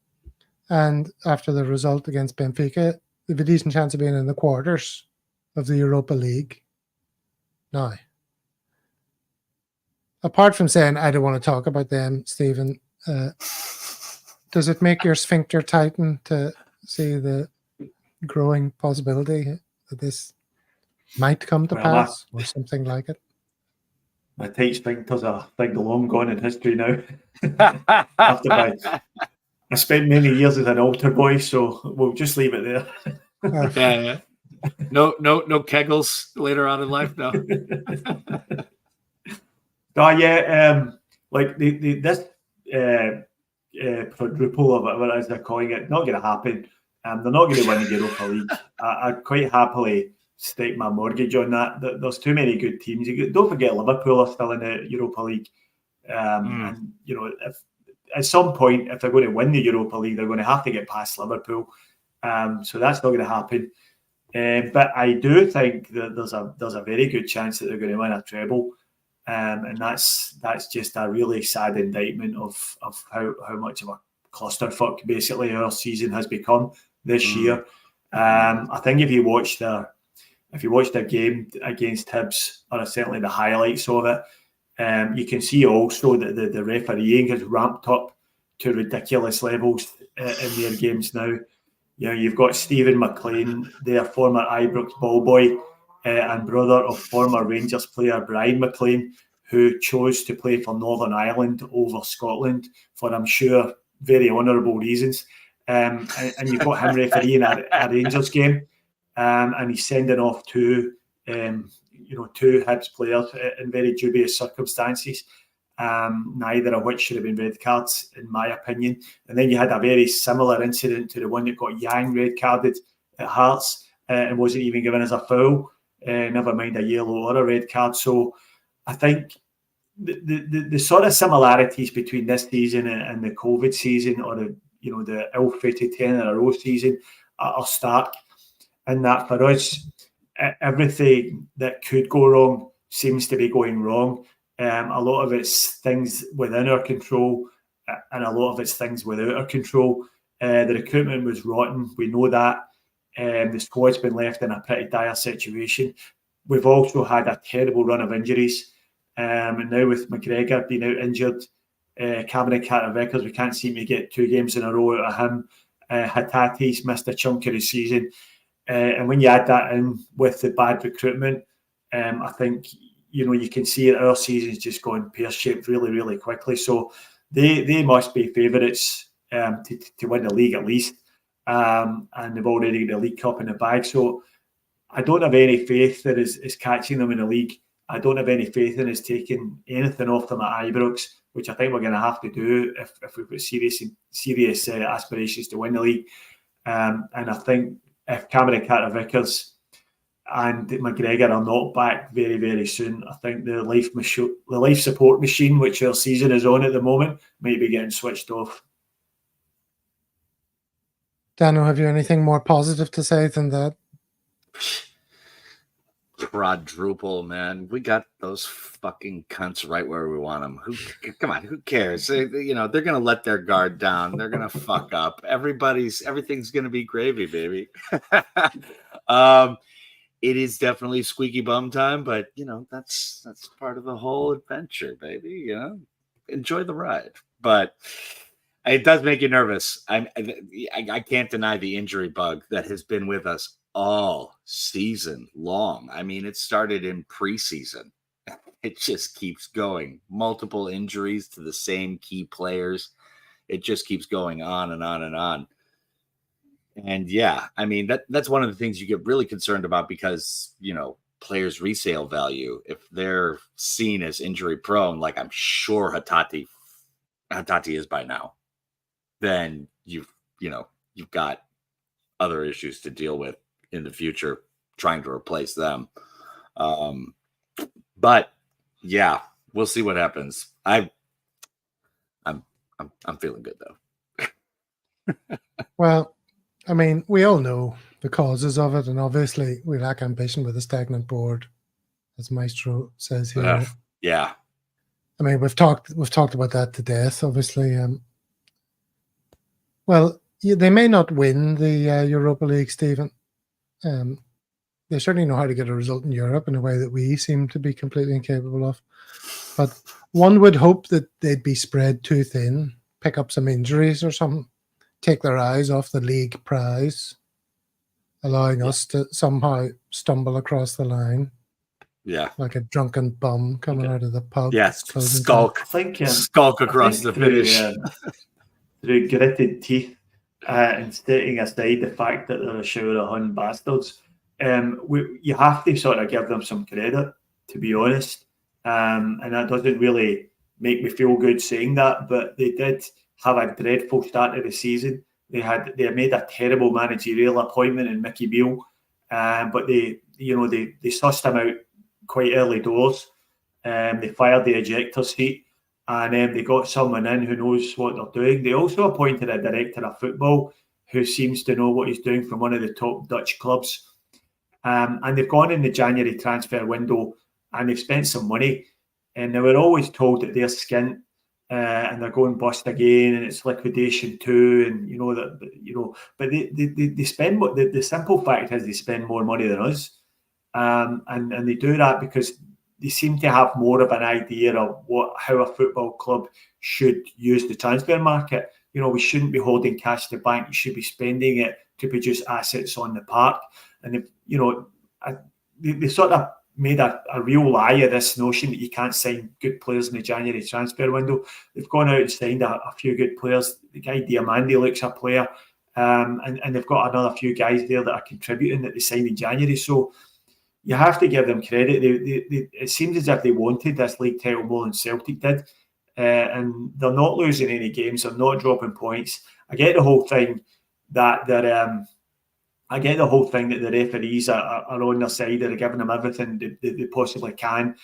And after the result against Benfica, they have a decent chance of being in the quarters of the Europa League. Now, apart from saying I don't want to talk about them, Stephen, does it make your sphincter tighten to see the growing possibility that this might come to pass or something like it? My tight sphincters are big long gone in history now. I spent many years as an altar boy, so we'll just leave it there. Yeah. No kegels later on in life, no. Like this Prodruple or whatever it is they're calling it, not going to happen. They're not going to win the Europa League. I'd quite happily stake my mortgage on that. There's too many good teams. Don't forget Liverpool are still in the Europa League. And, if at some point, if they're going to win the Europa League, they're going to have to get past Liverpool. So that's not going to happen. But I do think that there's a very good chance that they're going to win a treble. And that's just a really sad indictment of how much of a clusterfuck basically our season has become this year. I think if you watch the game against Hibs, or certainly the highlights of it, you can see also that the refereeing has ramped up to ridiculous levels in their games now. You've got Stephen McLean, their former Ibrox ball boy and brother of former Rangers player Brian McLean, who chose to play for Northern Ireland over Scotland for, I'm sure, very honourable reasons. And you've got him refereeing a Rangers game, and he's sending off two Hibs players in very dubious circumstances, neither of which should have been red cards, in my opinion. And then you had a very similar incident to the one that got Yang red carded at Hearts and wasn't even given as a foul, never mind a yellow or a red card. So I think the sort of similarities between this season and the COVID season, or the ill-fated 10 in a row season, are stark. And that for us, everything that could go wrong seems to be going wrong. A lot of it's things within our control, and a lot of it's things without our control. The recruitment was rotten. We know that. The squad's been left in a pretty dire situation. We've also had a terrible run of injuries. And now with McGregor being out injured, Cameron Carter-Vickers, we can't seem to get 2 games in a row out of him. Hatate's missed a chunk of the season. And when you add that in with the bad recruitment, I think, you can see that our season's just gone pear-shaped really, really quickly. So they must be favourites to win the league at least. and they've already got the League Cup in the bag. So I don't have any faith that is catching them in the league. I don't have any faith in us taking anything off them at Ibrox, which I think we're going to have to do if we've got serious aspirations to win the league. And I think if Cameron Carter-Vickers and McGregor are not back very, very soon, I think the life support machine, which our season is on at the moment, might be getting switched off. Dano, have you anything more positive to say than that? Prodruple, man, we got those fucking cunts right where we want them. Come on, who cares? They're gonna let their guard down. They're gonna fuck up. Everything's gonna be gravy, baby. It is definitely squeaky bum time, but that's part of the whole adventure, baby. Enjoy the ride. But it does make you nervous. I can't deny the injury bug that has been with us all season long. I mean, it started in preseason. It just keeps going. Multiple injuries to the same key players. It just keeps going on and on and on. And yeah, I mean, that's one of the things you get really concerned about because, players' resale value, if they're seen as injury prone, like I'm sure Hatate is by now, then you've got other issues to deal with in the future trying to replace them. But yeah, we'll see what happens. I'm feeling good though. Well, I mean, we all know the causes of it, and obviously we lack ambition with a stagnant board, as Maestro says here. Yeah. I mean, we've talked about that to death, obviously. Well, they may not win the Europa League, Stephen. They certainly know how to get a result in Europe in a way that we seem to be completely incapable of. But one would hope that they'd be spread too thin, pick up some injuries or something, take their eyes off the league prize, allowing us to somehow stumble across the line. Yeah. Like a drunken bum coming out of the pub. Yes, skulk across the finish. Through gritted teeth and setting aside the fact that they're a shower of Hun bastards, you have to sort of give them some credit, to be honest. And that doesn't really make me feel good saying that, but they did have a dreadful start to the season. They made a terrible managerial appointment in Mickey Beale, but they sussed him out quite early doors. They fired the ejector seat, and they got someone in who knows what they're doing. They also appointed a director of football who seems to know what he's doing from one of the top Dutch clubs. And they've gone in the January transfer window and they've spent some money. And they were always told that they're skint and they're going bust again and it's liquidation too. And but they spend. The simple fact is they spend more money than us, and they do that because they seem to have more of an idea of how a football club should use the transfer market. We shouldn't be holding cash to the bank. You should be spending it to produce assets on the park. And they sort of made a real lie of this notion that you can't sign good players in the January transfer window. They've gone out and signed a few good players. The guy Diamandi looks a player, and they've got another few guys there that are contributing that they signed in January. So you have to give them credit. It seems as if they wanted this league title more than Celtic did, and they're not losing any games. They're not dropping points. I get the whole thing that the referees are on their side. They're giving them everything they possibly can,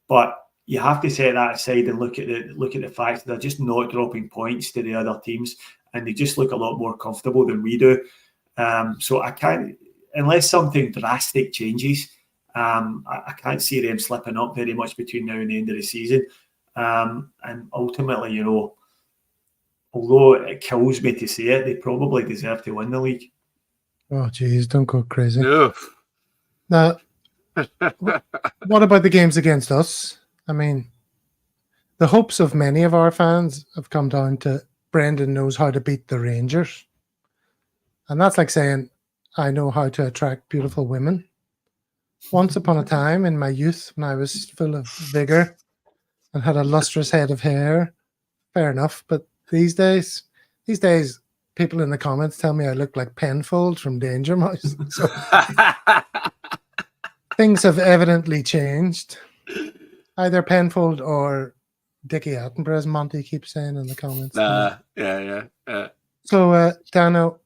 but you have to set that aside and look at the fact that they're just not dropping points to the other teams, and they just look a lot more comfortable than we do. So I can't. Unless something drastic changes, I can't see them slipping up very much between now and the end of the season. And ultimately, although it kills me to say it, they probably deserve to win the league. Oh, geez, don't go crazy. Oof. Now, what about the games against us? I mean, the hopes of many of our fans have come down to Brendan knows how to beat the Rangers. And that's like saying, I know how to attract beautiful women. Once upon a time in my youth, when I was full of vigor and had a lustrous head of hair, fair enough. But these days, people in the comments tell me I look like Penfold from Danger Mouse. So things have evidently changed. Either Penfold or Dickie Attenborough, as Monty keeps saying in the comments. So, Dano,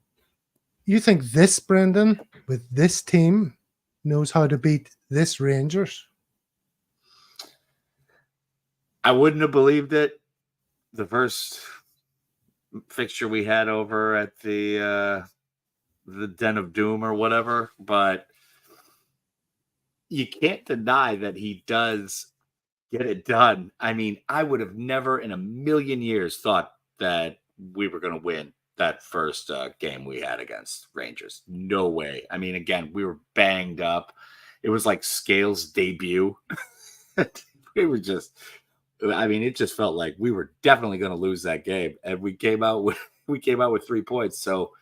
you think this Brendan, with this team, knows how to beat this Rangers? I wouldn't have believed it the first fixture we had over at the Den of Doom or whatever, but you can't deny that he does get it done. I mean, I would have never in a million years thought that we were going to win that first game we had against Rangers. No way. I mean, again, we were banged up. It was like Scales' debut. We were just, I mean, it just felt like we were definitely going to lose that game, and we came out with 3 points. So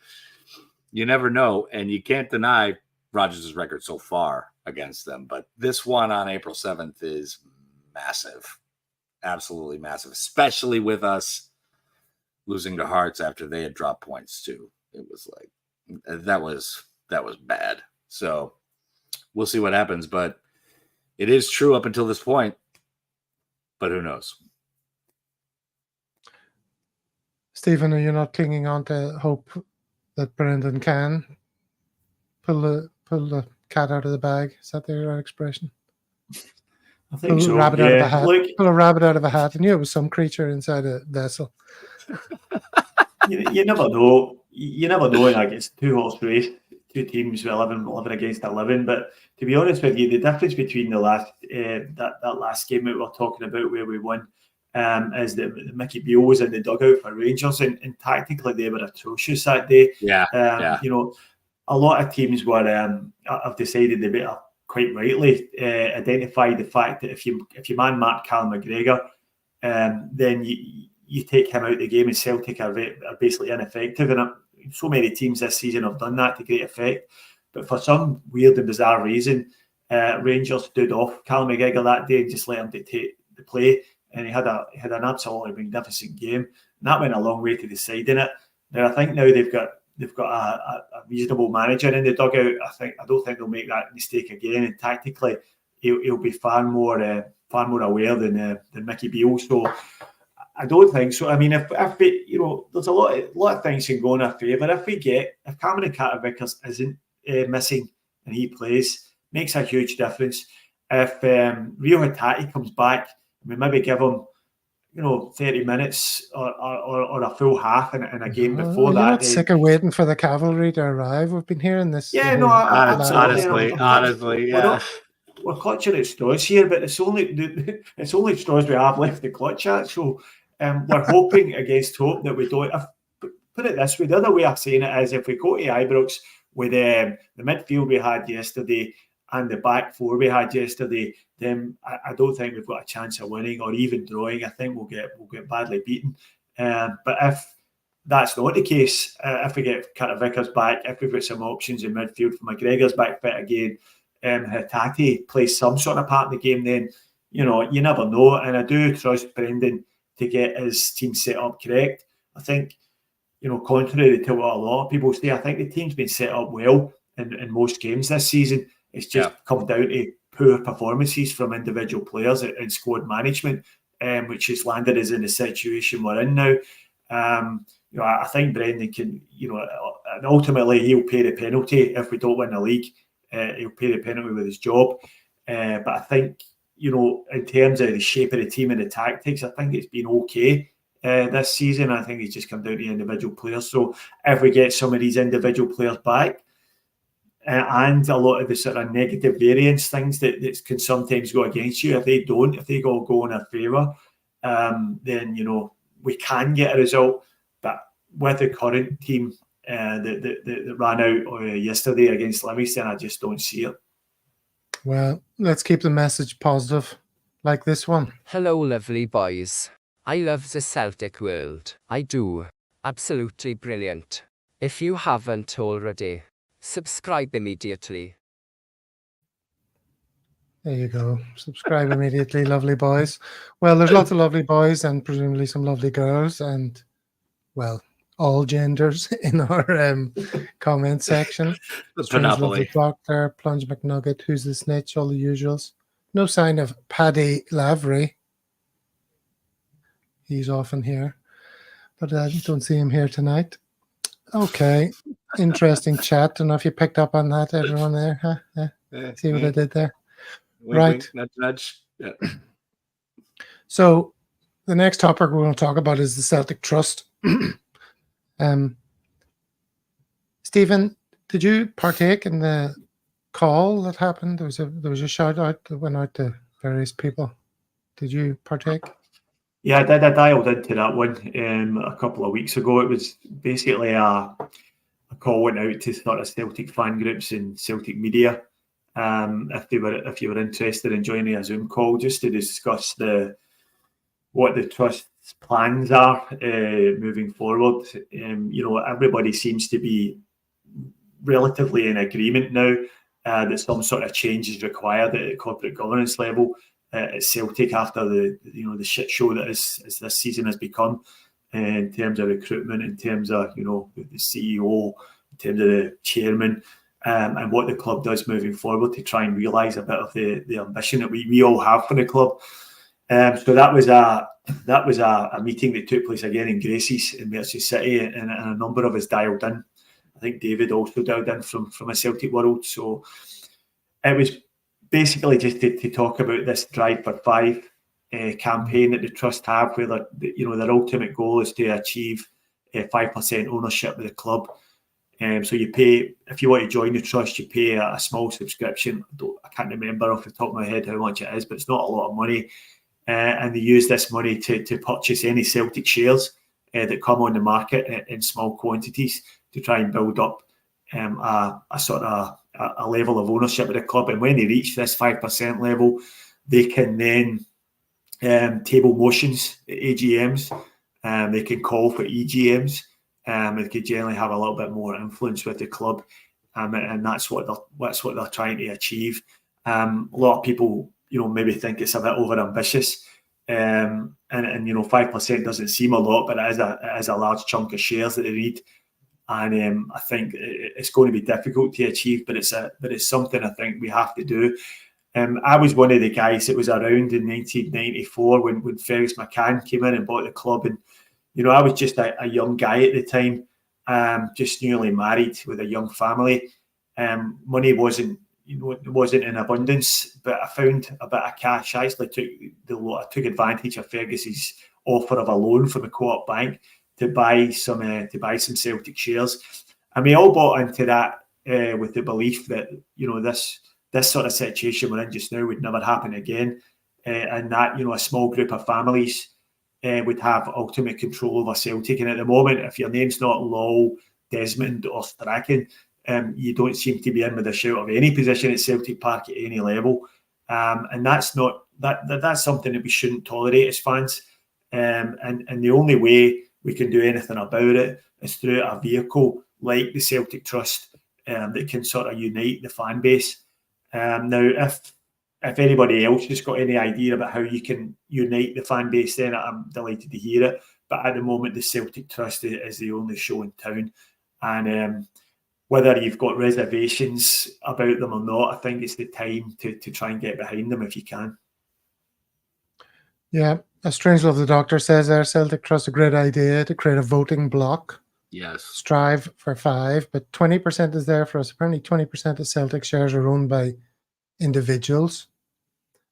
you never know, and you can't deny Rodgers' record so far against them. But this one on April 7th is massive, absolutely massive, especially with us losing to Hearts after they had dropped points too. It was like that was bad. So we'll see what happens, but it is true up until this point. But who knows? Stephen, are you not clinging on to hope that Brendan can pull the cat out of the bag? Is that the right expression? I think so. Rabbit out of a hat. Pull a rabbit out of a hat. I knew it was some creature inside a vessel. You never know. You never know in a two-horse race, two teams with 11 against 11. But to be honest with you, the difference between the last that last game that we're talking about where we won is that Mickey Beale was in the dugout for Rangers, and tactically they were atrocious that day. You know, a lot of teams were have decided they better quite rightly identify the fact that if you man mark Callum McGregor, then you take him out of the game, and Celtic are basically ineffective. And so many teams this season have done that to great effect. But for some weird and bizarre reason, Rangers stood off Callum McGregor that day and just let him dictate the play. And he had an absolutely magnificent game. And that went a long way to deciding it. Now, I think now they've got a reasonable manager in the dugout. I don't think they'll make that mistake again. And tactically, he'll be far more aware than Mickey Beale. So I don't think so. I mean, if we, there's a lot of things can go in our favour. If Cameron Carter-Vickers isn't missing and he plays, makes a huge difference. If Rio Hatate comes back, we maybe give him 30 minutes or a full half in a game before that. You're not sick of waiting for the cavalry to arrive. We've been hearing this. Yeah, no, honestly, yeah. We're clutching at straws here, but it's only straws we have left to clutch at. So we're hoping against hope that we don't. Put it this way: the other way of saying it is, if we go to Ibrox with the midfield we had yesterday and the back four we had yesterday, then I don't think we've got a chance of winning or even drawing. I think we'll get badly beaten. But if that's not the case, if we get Carter-Vickers back, if we've got some options in midfield, for McGregor's back fit again, Hatate plays some sort of part in the game, then you never know. And I do trust Brendan to get his team set up correct. I think, contrary to what a lot of people say, I think the team's been set up well in most games this season. It's just come down to poor performances from individual players and squad management, which has landed us in the situation we're in now. I think Brendan can, and ultimately he'll pay the penalty if we don't win the league. He'll pay the penalty with his job. But I think, in terms of the shape of the team and the tactics, I think it's been okay this season. I think it's just come down to individual players. So if we get some of these individual players back, and a lot of the sort of negative variance things that can sometimes go against you, if they go in our favour, then, we can get a result. But with the current team that ran out yesterday against Livingston, I just don't see it. Well, let's keep the message positive, like this one. Hello, lovely boys. I love the Celtic world. I do. Absolutely brilliant. If you haven't already, subscribe immediately. There you go. Subscribe immediately, lovely boys. Well, there's lots of lovely boys and presumably some lovely girls. And, well, all genders in our comment section. The Strange Love the Prodruple. Doctor, Plunge McNugget, Who's the Snitch, all the usuals. No sign of Paddy Lavery. He's often here, but I don't see him here tonight. Okay, interesting chat. Don't know if you picked up on that, everyone there. Huh? See what I did there? Wink, Right. wink, nudge, nudge. Yeah. So the next topic we're going to talk about is the Celtic Trust. Stephen, did you partake in the call that happened? There was a shout out that went out to various people. Did you partake? Yeah, I did. I dialed into that one a couple of weeks ago. It was basically a call went out to sort of Celtic fan groups and Celtic media. If you were interested in joining a Zoom call just to discuss what the Trust's plans are moving forward. Everybody seems to be relatively in agreement now that some sort of change is required at the corporate governance level at Celtic after the shit show that is this season has become in terms of recruitment, in terms of the CEO, in terms of the chairman, and what the club does moving forward to try and realise a bit of the ambition that we all have for the club. So that was a meeting that took place again in Gracies in Merseyside City, and a number of us dialed in. I think David also dialed in from a Celtic world. So it was basically just to talk about this Drive for Five campaign that the Trust have, where their ultimate goal is to achieve 5% ownership of the club. So you pay, if you want to join the Trust, you pay a small subscription. I can't remember off the top of my head how much it is, but it's not a lot of money. And they use this money to purchase any Celtic shares that come on the market in small quantities to try and build up a sort of a level of ownership of the club. And when they reach this 5% level, they can then table motions at AGMs. They can call for EGMs. They could generally have a little bit more influence with the club, and that's what they're trying to achieve. A lot of people, maybe think it's a bit over ambitious, and 5% doesn't seem a lot, but it is a large chunk of shares that they need, and I think it's going to be difficult to achieve, but it's something I think we have to do. I was one of the guys that was around in 1994 when Fergus McCann came in and bought the club, and I was just a young guy at the time, just newly married with a young family. Money wasn't in abundance, but I found a bit of cash. I actually took advantage of Fergus's offer of a loan from the Co-op Bank to buy some Celtic shares, and we all bought into that with the belief that this sort of situation we're in just now would never happen again, and that a small group of families would have ultimate control over Celtic. And at the moment, if your name's not Lowell, Desmond or Strachan, you don't seem to be in with a shout of any position at Celtic Park at any level, and that's something that we shouldn't tolerate as fans. And the only way we can do anything about it is through a vehicle like the Celtic Trust that can sort of unite the fan base. Now, if anybody else has got any idea about how you can unite the fan base, then I'm delighted to hear it. But at the moment, the Celtic Trust is the only show in town. And whether you've got reservations about them or not, I think it's the time to try and get behind them if you can. Yeah, a Strange Love the Doctor says there, Celtic Trust, a great idea to create a voting block. Yes. Strive for 5, but 20% is there for us. Apparently 20% of Celtic shares are owned by individuals.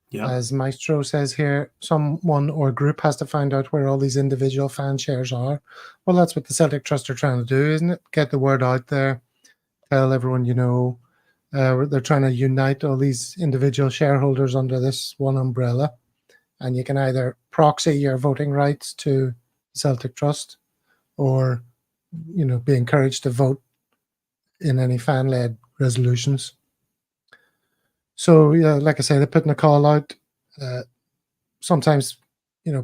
Yeah. As Maestro says here, someone or group has to find out where all these individual fan shares are. Well, that's what the Celtic Trust are trying to do, isn't it? Get the word out there. Tell everyone they're trying to unite all these individual shareholders under this one umbrella. And you can either proxy your voting rights to Celtic Trust or, be encouraged to vote in any fan-led resolutions. So, yeah, like I say, they're putting a call out. Sometimes,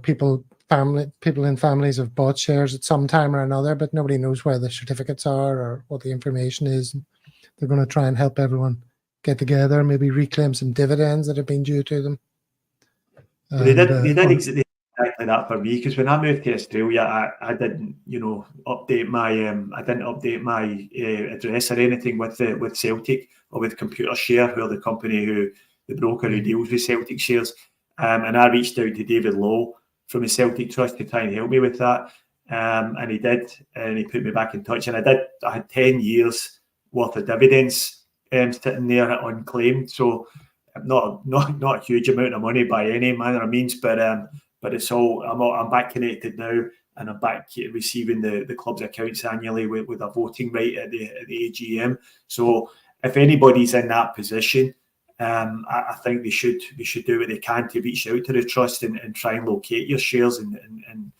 people in families have bought shares at some time or another, but nobody knows where the certificates are or what the information is. They're going to try and help everyone get together, maybe reclaim some dividends that have been due to them. They did exactly that for me, because when I moved to Australia, I didn't, update my address or anything with Celtic or with Computer Share, who are the company the broker who deals with Celtic shares. And I reached out to David Lowe from the Celtic Trust to try and help me with that. And he did, and he put me back in touch. And I had 10 years worth of dividends sitting there unclaimed. So not a huge amount of money by any manner of means, but it's all, I'm back connected now, and I'm back receiving the club's accounts annually with a voting right at the AGM. So if anybody's in that position, I think they should do what they can to reach out to the trust and try and locate your shares. And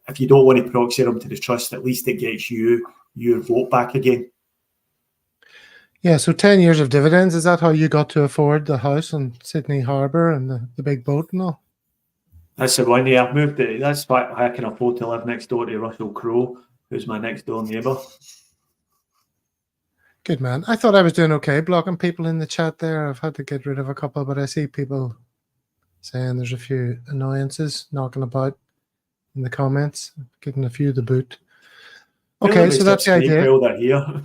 if you don't want to proxy them to the trust, at least it gets you your vote back again. Yeah, so 10 years of dividends, is that how you got to afford the house in Sydney Harbour and the big boat and all? That's the one, yeah. I've moved it. That's why I can afford to live next door to Russell Crowe, who's my next door neighbour. Good man. I thought I was doing okay blocking people in the chat there. I've had to get rid of a couple, but I see people saying there's a few annoyances knocking about in the comments, giving a few the boot. Okay, so that's the idea. They're here.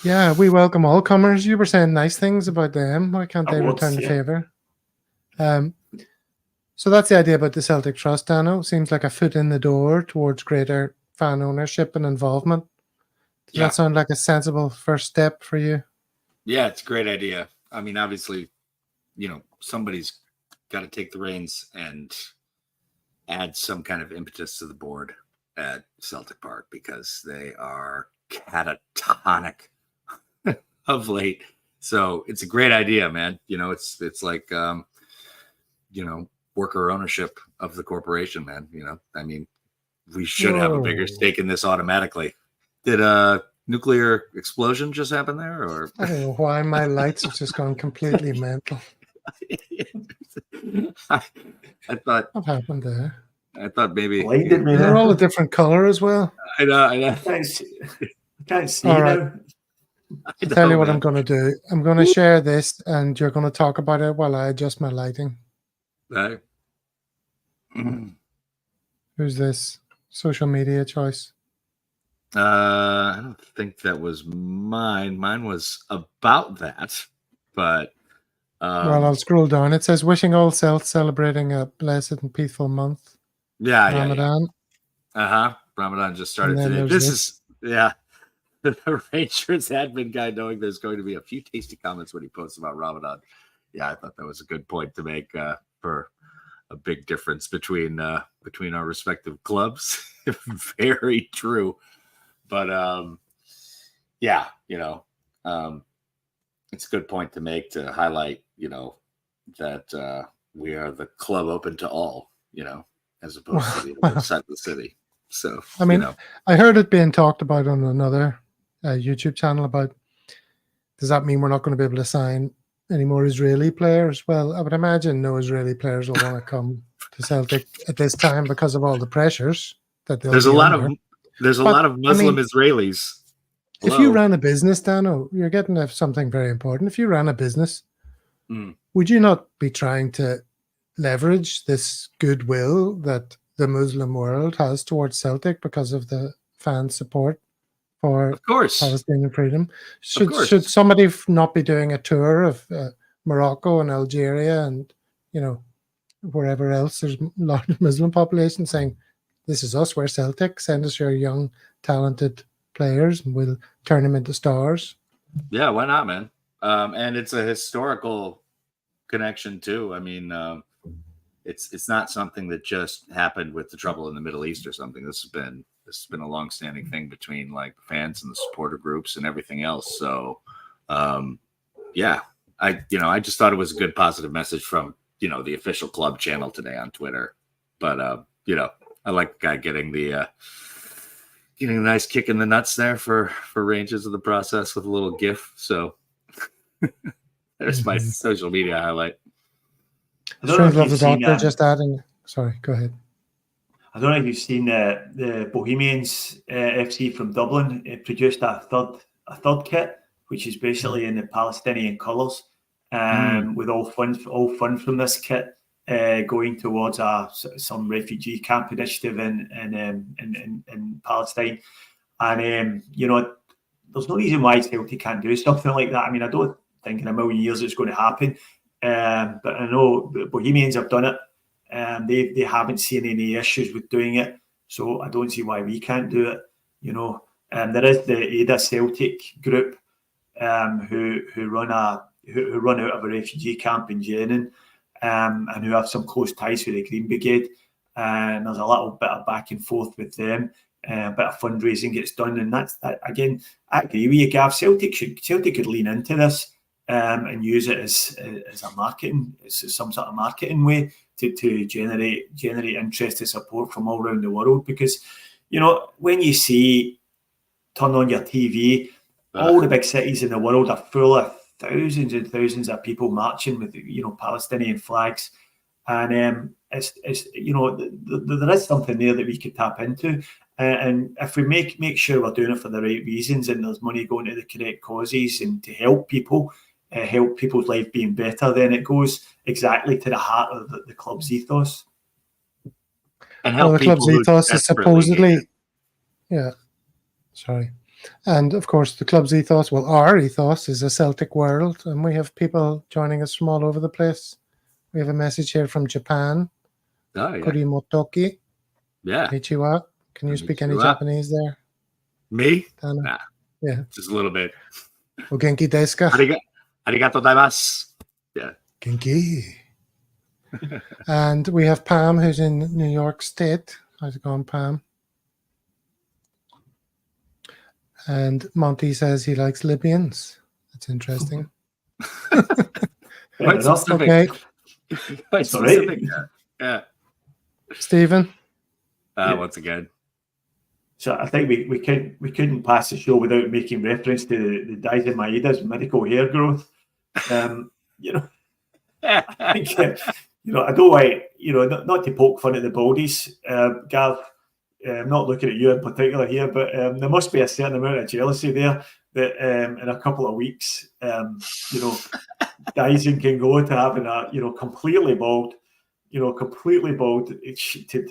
Yeah, we welcome all comers. You were saying nice things about them. Why can't they return the favour? So that's the idea about the Celtic Trust, Dano. Seems like a foot in the door towards greater fan ownership and involvement. Does that sound like a sensible first step for you? Yeah, it's a great idea. I mean, obviously, somebody's got to take the reins and add some kind of impetus to the board at Celtic Park, because they are catatonic of late. So it's a great idea, man. It's like worker ownership of the corporation, man. I mean, we should have a bigger stake in this automatically. Did a nuclear explosion just happen there, or I don't know why my lights have just gone completely mental. I thought what happened there? I thought maybe they're all a different color as well. I know. Can't see all now. Right. I'll tell you what I'm going to do. I'm going to share this, and you're going to talk about it while I adjust my lighting. Right. Who's this? Social media choice? I don't think that was mine. Mine was about that, but well, I'll scroll down. It says, "Wishing all Celts celebrating a blessed and peaceful month." Yeah, Ramadan. Yeah. Ramadan just started today. This is the Rangers admin guy knowing there's going to be a few tasty comments when he posts about Ramadan. Yeah, I thought that was a good point to make for a big difference between our respective clubs. Very true. But it's a good point to make, to highlight, that we are the club open to all, as opposed to the other side of the city. So, I mean, I heard it being talked about on another YouTube channel about, does that mean we're not going to be able to sign any more Israeli players? Well, I would imagine no Israeli players will want to come to Celtic at this time because of all the pressures that they'll There's a lot under. of Muslim Israelis. Hello. If you ran a business, Dano, you're getting to something very important. If you ran a business, would you not be trying to leverage this goodwill that the Muslim world has towards Celtic because of the fan support for Palestinian freedom? Should somebody not be doing a tour of Morocco and Algeria and wherever else there's a large Muslim population, saying, "This is us, we're Celtic, send us your young talented players and we'll turn them into stars"? Yeah, why not, man? And it's a historical connection too. I mean, it's not something that just happened with the trouble in the Middle East or something. This has been a long-standing thing between like fans and the supporter groups and everything else. So I just thought it was a good positive message from the official club channel today on Twitter. But I like the guy getting a nice kick in the nuts there for Rangers of the process with a little GIF. So there's my social media highlight. Strange Love the Doctor just adding. Sorry, go ahead. I don't know if you've seen the Bohemians FC from Dublin. It produced a third kit, which is basically in the Palestinian colours, with all funds from this kit going towards some refugee camp initiative in Palestine. And, there's no reason why Celtic can't do something like that. I mean, I don't think in a million years it's going to happen. But I know the Bohemians have done it. They haven't seen any issues with doing it. So I don't see why we can't do it. There is the Ada Celtic group who run out of a refugee camp in Jenin, and who have some close ties with the Green Brigade. And there's a little bit of back and forth with them. A bit of fundraising gets done, and that's that. Again, I agree with you, Gav. Celtic could lean into this and use it as a marketing, as some sort of marketing way to generate interest and support from all around the world. Because when you turn on your TV, all the big cities in the world are full of thousands and thousands of people marching with Palestinian flags, and it's there is something there that we could tap into. And if we make sure we're doing it for the right reasons, and there's money going to the correct causes and to help people, help people's life being better, then it goes exactly to the heart of the club's ethos. And help the club's ethos is supposedly, and of course the club's ethos, our ethos is a Celtic world, and we have people joining us from all over the place. We have a message here from Japan. Kurimotoki. Yeah. Konnichiwa. Can you speak any Japanese there? Me? Dana? Nah. Yeah. Just a little bit. O genki desu ka? Arigato gozaimasu. Yeah. Genki. And we have Pam, who's in New York State. How's it going, Pam? And Monty says he likes Libyans. That's interesting. Quite specific. Okay. Quite specific. Yeah. Stephen? Once again. So I think we couldn't pass the show without making reference to the Daisen Maeda's medical hair growth. I think, I don't want, not to poke fun at the Baldies, Gav. I'm not looking at you in particular here, but there must be a certain amount of jealousy there that in a couple of weeks, Dyson can go to having a, completely bald, to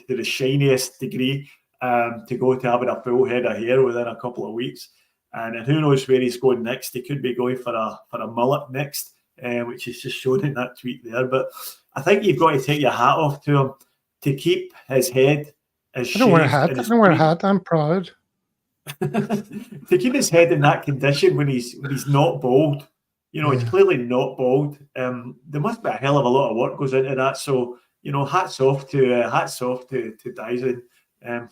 the shiniest degree, to go to having a full head of hair within a couple of weeks. And who knows where he's going next. He could be going for a mullet next, which is just shown in that tweet there. But I think you've got to take your hat off to him to keep his head as I don't wear a hat. I'm proud. To keep his head in that condition when he's not bald. He's clearly not bald. There must be a hell of a lot of work goes into that. So, hats off to Dyson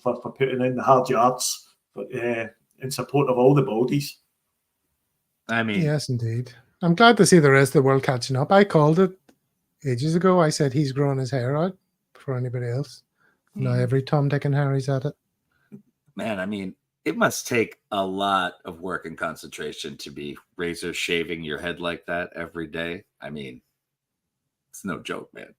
for putting in the hard yards in support of all the Baldies. I mean, yes, indeed. I'm glad to see the rest of the world catching up. I called it ages ago. I said he's growing his hair out before anybody else. Now every Tom, Dick, and Harry's at it. Man, I mean, it must take a lot of work and concentration to be razor shaving your head like that every day. I mean, it's no joke, man.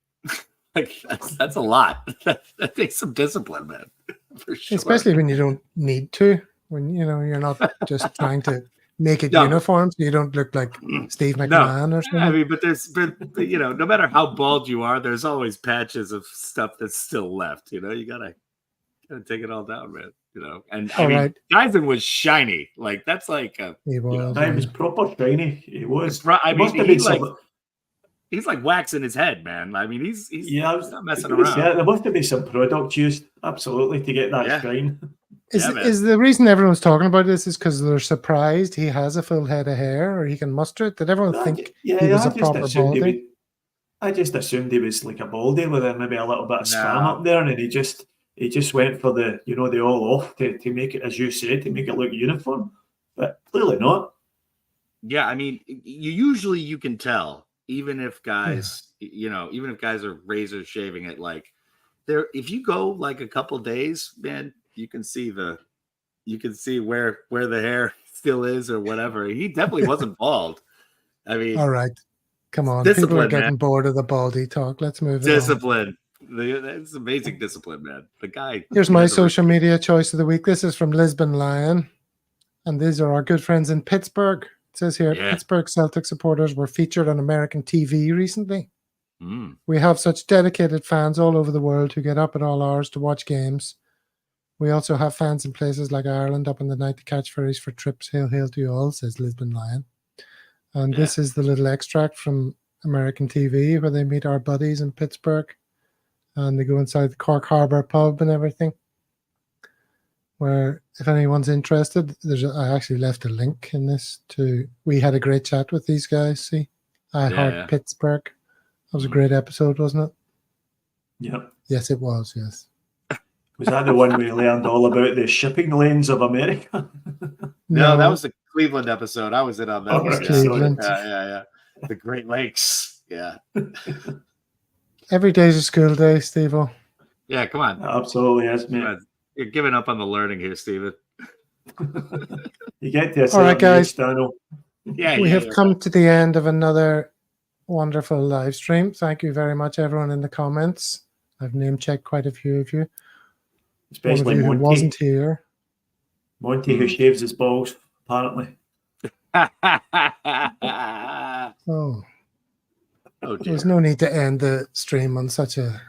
That's a lot. That takes some discipline, man. For sure. Especially when you don't need to. When you're not just trying to make it uniform, so you don't look like Steve McMahon or something. I mean, but no matter how bald you are, there's always patches of stuff that's still left. You gotta take it all down, man. And I mean, Dyson was shiny. Like that's like he was. He was proper shiny. He was. I mean, he's like waxing his head, man. I mean, he's not messing around. Yeah, there must have been some product used, absolutely, to get that shine. Is the reason everyone's talking about this is because they're surprised he has a full head of hair or he can muster it? Did everyone think he was a proper baldy? I just assumed he was like a baldy with maybe a little bit of scram up there, and he just went for the the all off to make it, as you said, to make it look uniform, but clearly not. Yeah, I mean, you can tell, even if guys, even if guys are razor shaving it, like if you go like a couple days, man, you can see where the hair still is or whatever. He definitely wasn't bald. I mean, all right, come on, people are getting bored of the baldy talk. Let's move discipline. It's amazing discipline, man. The guy. Here's my social media choice of the week. This is from Lisbon Lion, and these are our good friends in Pittsburgh. It says here, Pittsburgh Celtic supporters were featured on American TV recently. Mm. We have such dedicated fans all over the world who get up at all hours to watch games. We also have fans in places like Ireland up in the night to catch ferries for trips. Hail, hail to you all, says Lisbon Lion. And this is the little extract from American TV where they meet our buddies in Pittsburgh and they go inside the Cork Harbour pub and everything. Where, if anyone's interested, I actually left a link in this to. We had a great chat with these guys. See, I heart Pittsburgh. That was a great episode, wasn't it? Yep. Yes, it was. Yes. Was that the one we learned all about the shipping lanes of America? No, that was the Cleveland episode. I was in on that Okay, one. Cleveland. Yeah. The Great Lakes. Yeah. Every day's a school day, Steve-O. Yeah, come on. Absolutely is, mate. You're giving up on the learning here, Stephen. You get to a All right, guys. Daniel. Yeah, We have come to the end of another wonderful live stream. Thank you very much, everyone in the comments. I've name checked quite a few of you. Especially one of you Monty. who wasn't here. Monty, who shaves his balls, apparently. Oh, dear. there's no need to end the stream on such a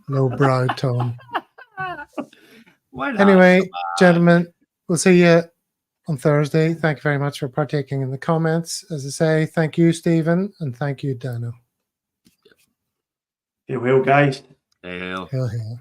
low-brow tone. Why not? Anyway, gentlemen, we'll see you on Thursday. Thank you very much for partaking in the comments. As I say, thank you, Stephen, and thank you, Dano. Hey, well, guys. Hail. Hail, hail.